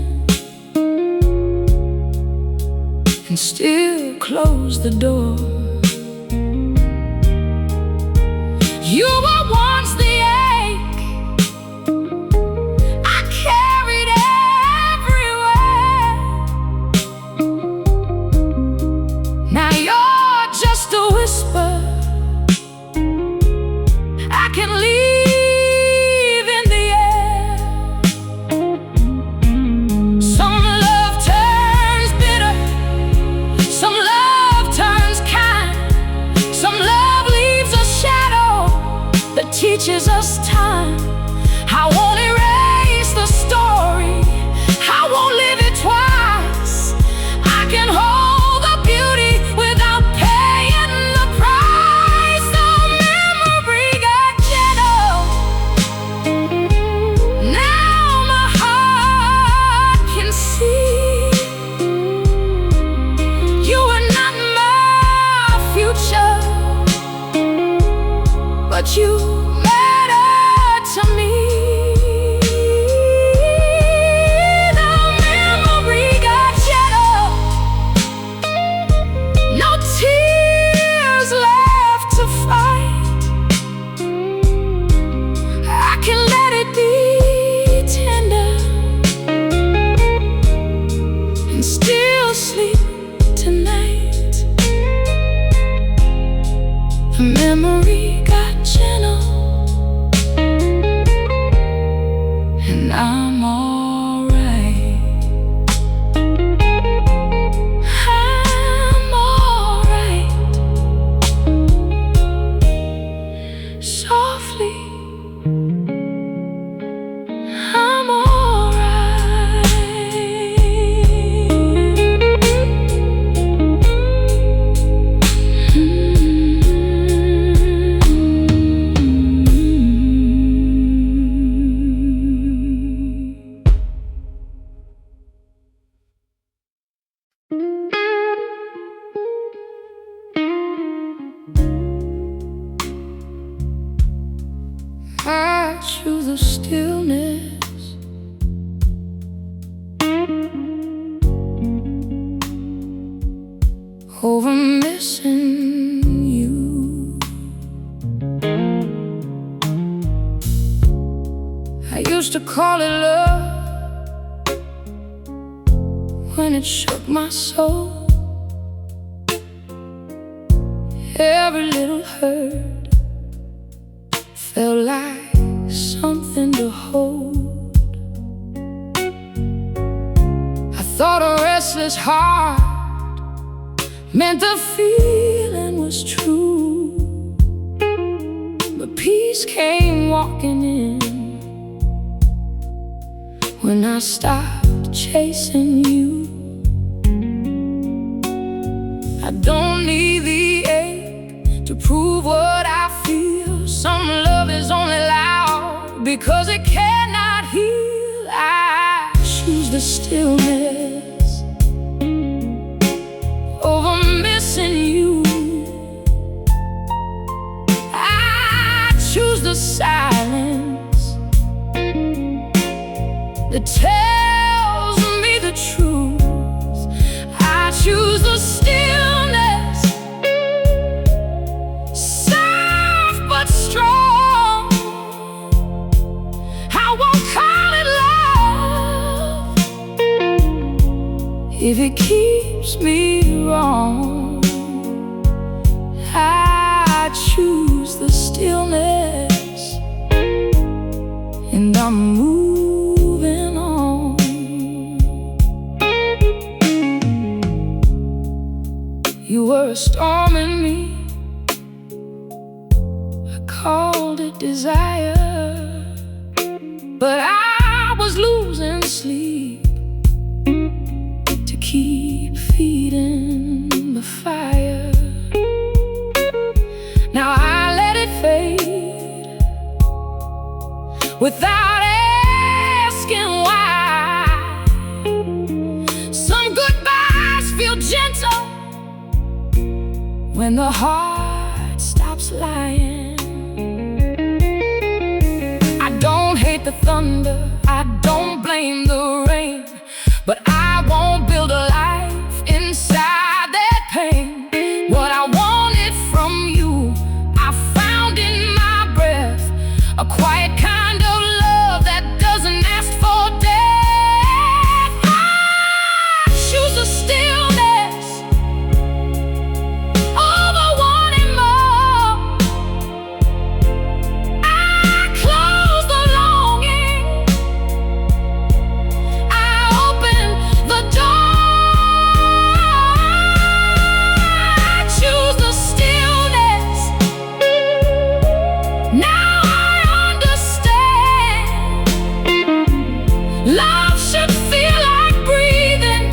and still close the door. You were once the ache I carried everywhere. Now you're just a whisper I can leave in the air. Some love turns bitter, some love turns kind, some love leaves a shadow that teaches us time. I won't erase the story, I won't live it twice. I can hold the beauty without paying the price. The memory got gentle, now my heart can see you are not my future, but you matter to me. The memory got gentle, no tears left to fight. I can let it be tender and still sleep tonight. The memory got gentle, and I'm alright. I'm alright. Softly, I'm alright. I choose the stillness over missing you. I used to call it love when it shook my soul. Every little hurt felt like something to hold. I thought a restless heart meant the feeling was true, but peace came walking in when I stopped chasing you. I don't need the ache to prove what I feel. because it cannot heal. I choose the stillness over missing you. I choose the silence that tells me the truth. I choose the stillness, soft but strong. I won't call it love if it keeps me wrong. I choose the stillness, and I'm moving on. You were a storm in me, I called it desire, but I was losing sleep to keep feeding the fire. Now I let it fade without asking why. Some goodbyes feel gentle when the heart stops lying. I don't hate the thunder, I don't blame the rain, but I won't build a life inside that pain. What I wanted from you, I found in my breath, a quiet kind of love that doesn't ask for death. I choose a stillness over wanting more. I close the longing, I open the door. I choose the stillness. Now I understand. Love should feel like breathing,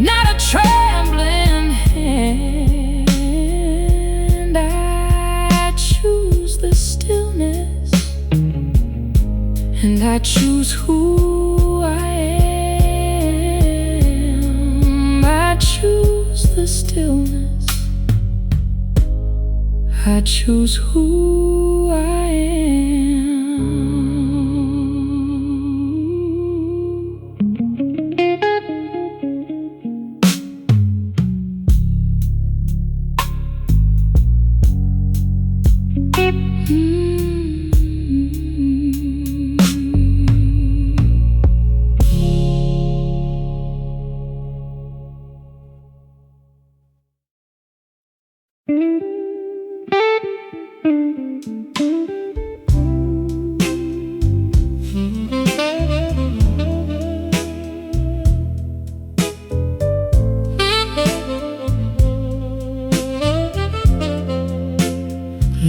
not a trembling hand. I choose the stillness, and I choose who I am. I choose the stillness, I choose who I am.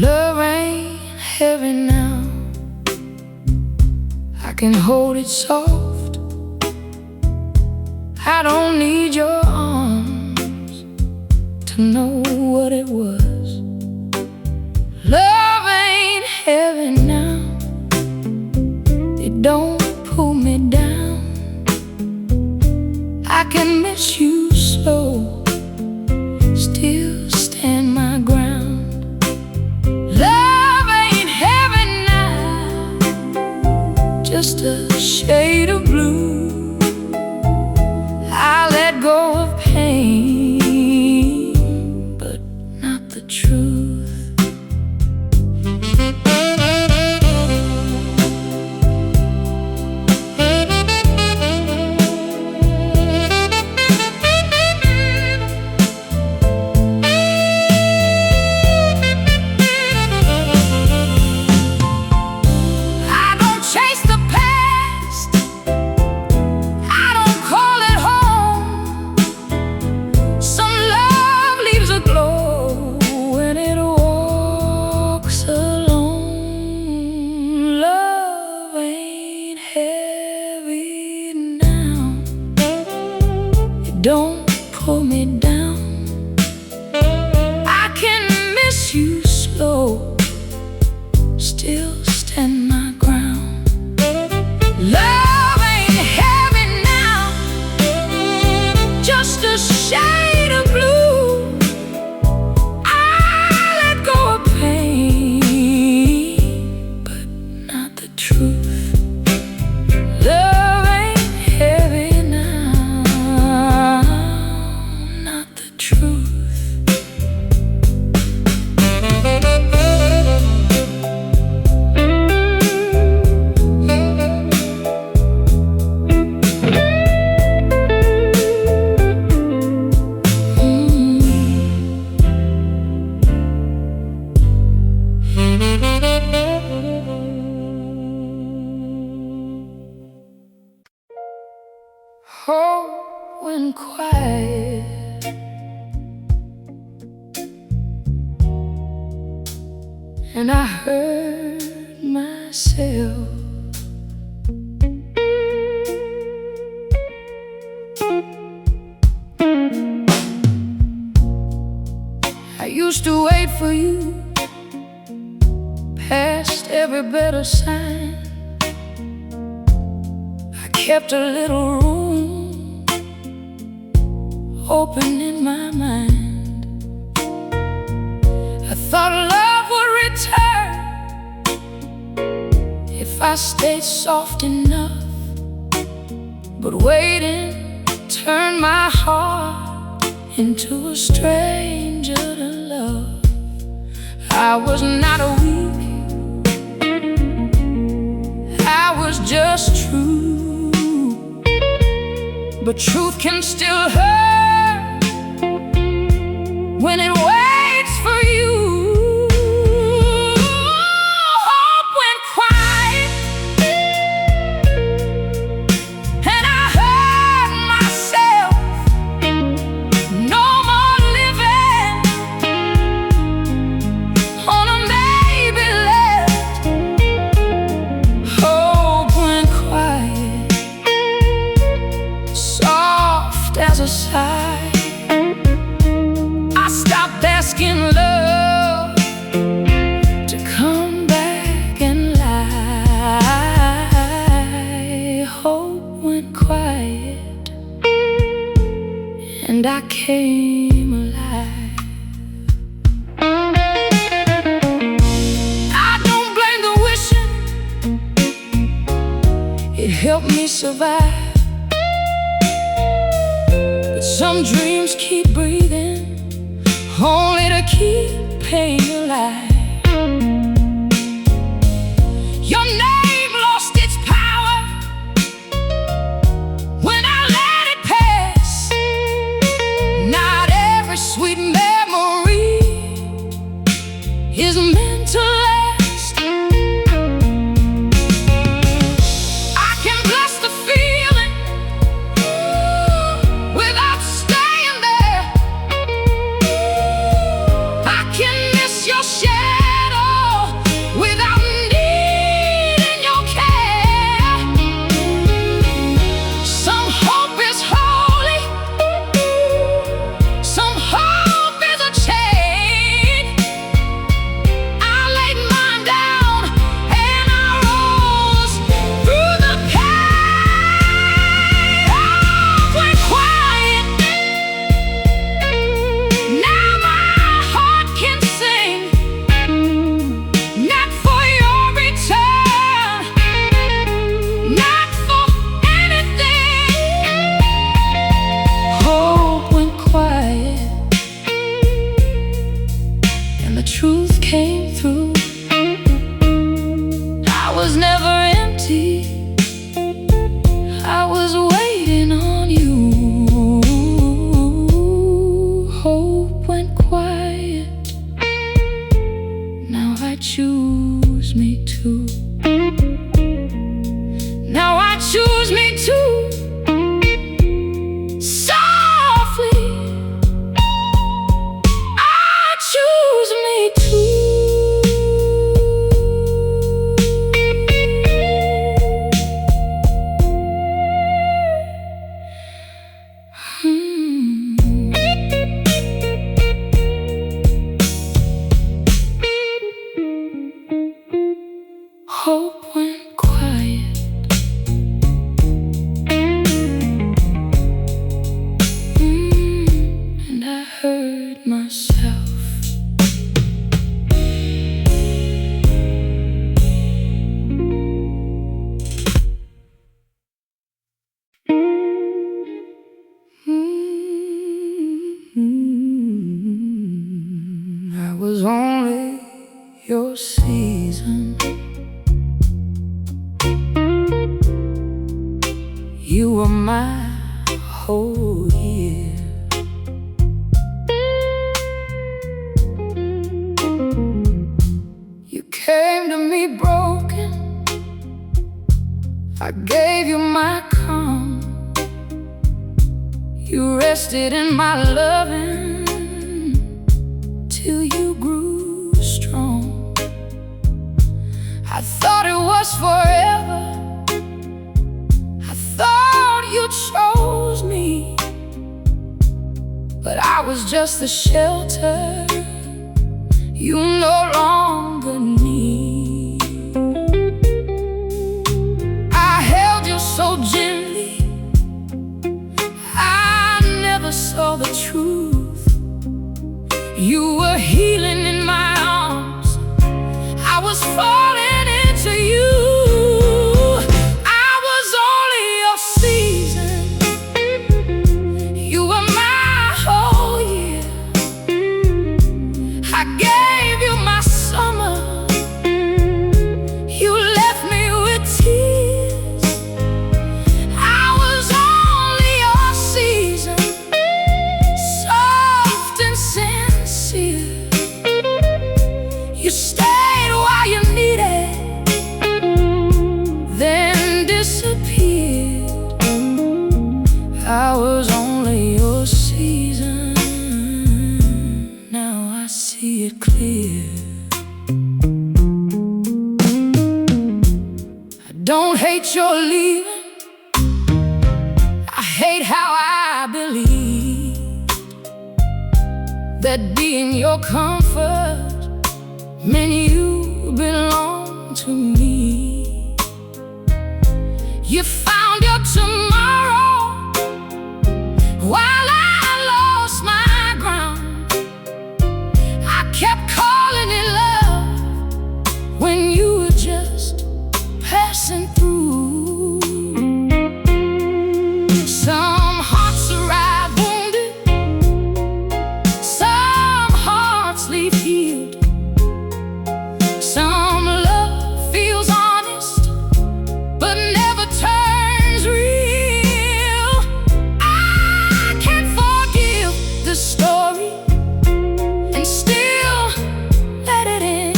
Love ain't heavy now, I can hold it soft. I don't need your arms to know what it was. Love ain't heavy now, it don't pull me down. I can miss you slow, still stand my ground. Love ain't heavy now, just a shade of blue. I let go of pain, but not the truth. Don't pull me down. I can miss you slow, still went quiet, and I heard myself. I used to wait for you past every better sign. I kept a little room open in my mind. I thought love would return if I stayed soft enough, but waiting turned my heart into a stranger to love. I was not a weak, I was just true, but truth can still hurt when it waits for you. Hope went quiet, and I heard myself. No more living on a maybe left. Hope went quiet, soft as a sigh. I stopped asking love to come back and lie. Hope went quiet, and I came alive. I don't blame the wishing, it helped me survive. But some dreams keep breathing, only to keep pain alive. Your name lost its power when I let it pass. Not every sweet memory is meant to last. I can bless the feeling without staying there. I can miss your shadow without needing your care. Some hope is holy, some hope is a chain. I laid mine down and I rose through the pain. Hope went quiet, now my heart can sing. Not for your return, not for anything. Hope went quiet, and the truth came through. I was never empty, I was waiting on you. Hope went quiet, now I choose me too. Now I choose me too. Softly, I choose me too. Hope went quiet, and I heard myself. I was only your season. You were my whole year. You came to me broken, I gave you my calm. You rested in my loving till you grew strong. I thought it was forever. I thought you chose me, but I was just the shelter you no longer need. I held you so gently, I never saw the truth. You were healing in my arms, I was falling into you. I was only your season, you were my whole year. I gave you my summer, you left me with tears. I was only your season, soft and sincere. You stayed while you needed, then disappeared. I was only your season, now I see it clear. I don't hate your leaving, I hate how I believed that being your comfort meant you belong to me. You found your tomorrow while I lost my ground. I kept calling it love when you were just passing through. Some hearts arrive wounded, some hearts leave healed. Some love feels honest, but never turns real. I can't forgive the story and still let it in.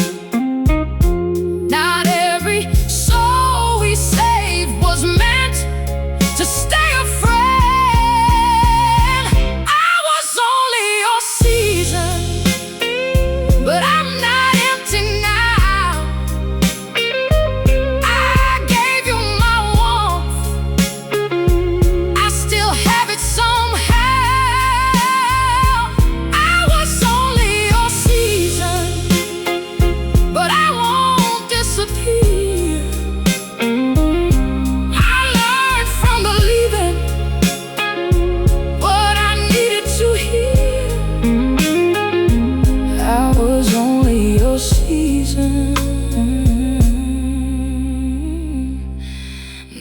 Not every soul we saved was meant to stay a friend. I was only your season, but I'm not empty now. I gave you my warmth, I still have it somehow. I was only your season, but I won't disappear. I learned from believing what I needed to hear. I was only your season,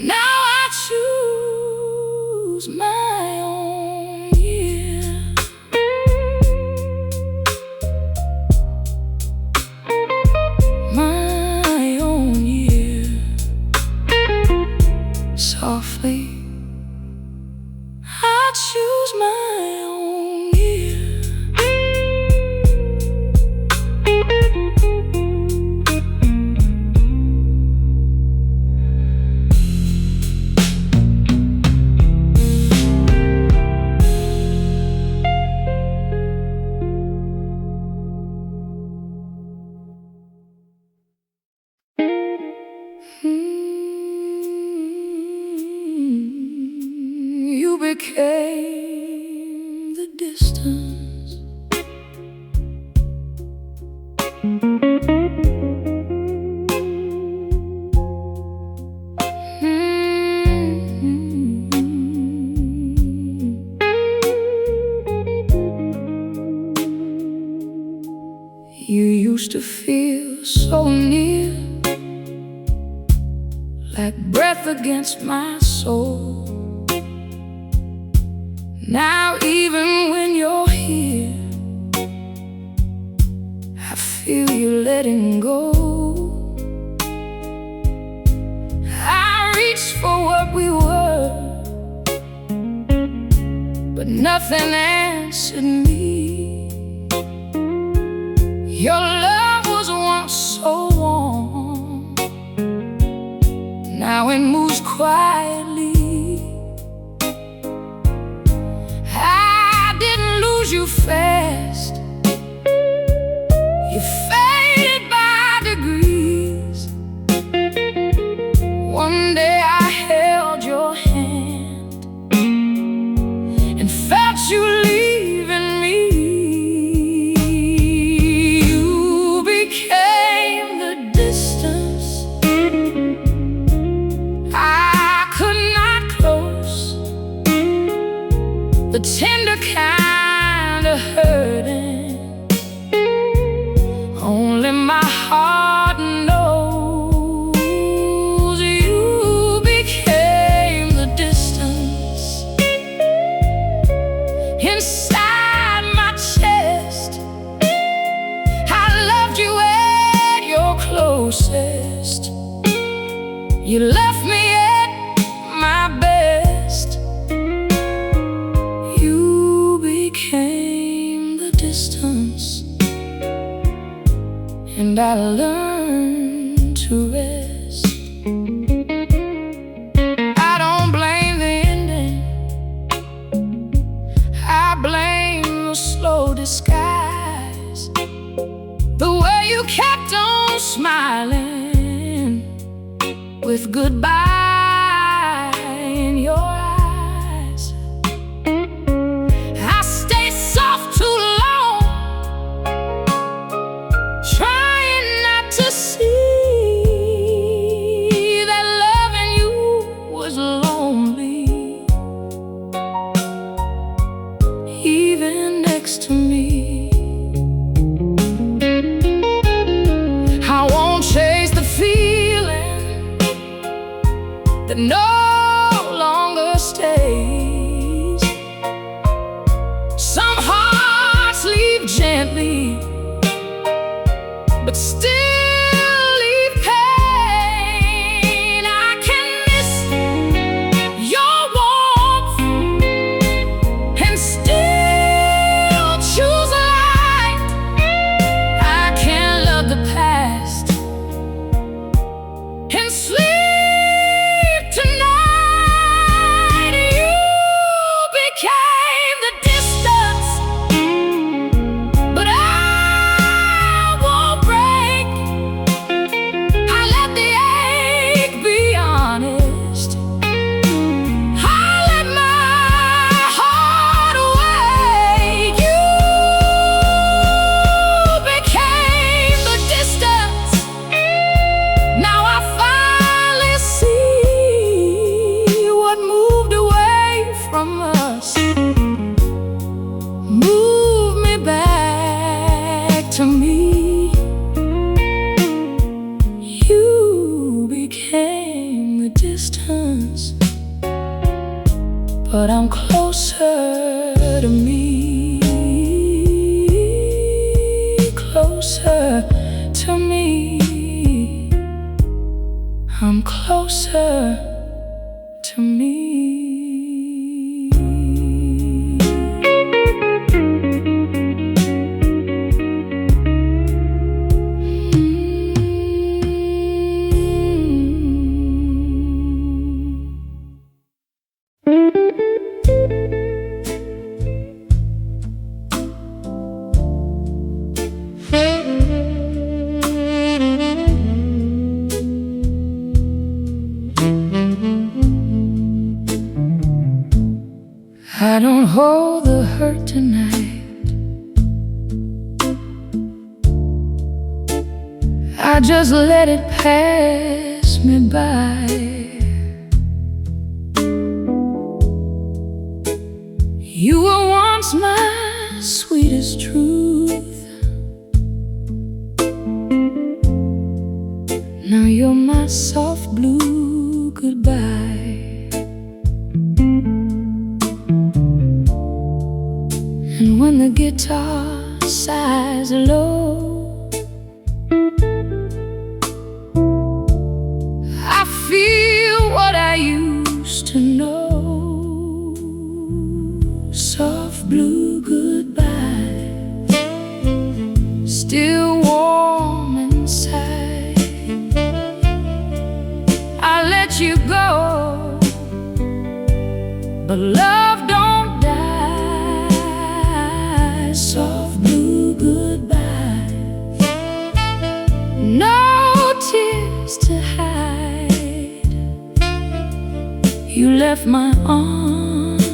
now I choose my own year. My own year. Softly, I choose my own year. You became the distance. You used to feel so near, like breath against my soul. Now even when you're here, I feel you letting go. I reached for what we were, but nothing answered me. Your love was once so warm, now it moves quietly. you fast. You faded by degrees. One day I held your hand and felt you leaving me. You became the distance I could not close, the tender kind of hurting only my heart knows. You became the distance inside my chest. I loved you at your closest. You left me at my best. You became the distance, and I learned to rest. I don't blame the ending, I blame the slow disguise, the way you kept on smiling with goodbye in your eyes. I stayed soft too long, trying not to see that loving you was lonely, even next to me. I won't chase the feeling that no longer stays. Some hearts leave gently, but still leave pain. I can miss your warmth and still choose light. I can love the past and sleep tonight. You became the distance, but I won't break. I let the ache be honest. I let my heart wait. You became the distance. Now I finally see what moved away from us. Move me back to me. You became the distance, but I'm closer to me. Closer to me. I'm closer to me. I don't hold the hurt tonight. I just let it pass me by. You were once my sweetest truth. Now you're my soft blue goodbye. And when the guitar sighs low, I feel what I used to know. Soft blue goodbye, still warm inside. I let you go, but love don't die. You left my arms,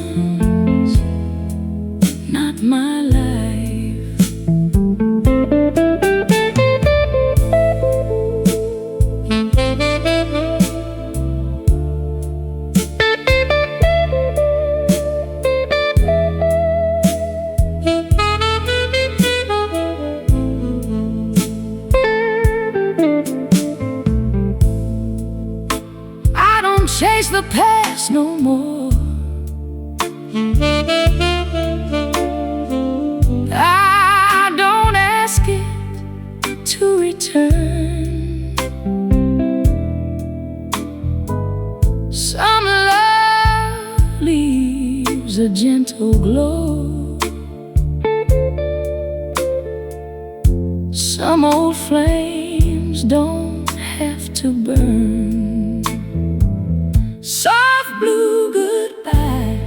not my life. Chase the past no more. I don't ask it to return. Some love leaves a gentle glow. Some old flames don't have to burn. Soft blue goodbye,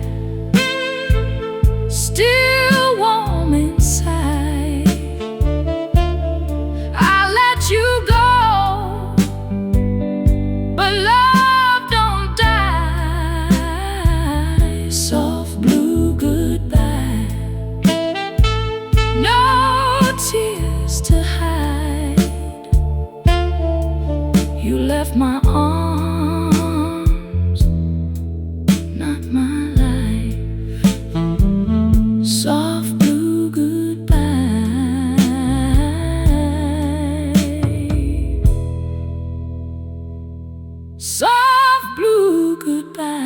still warm inside. I let you go, but love don't die. Soft blue goodbye, no tears to hide. You left my arms, not my life. Soft blue goodbye. Soft blue goodbye.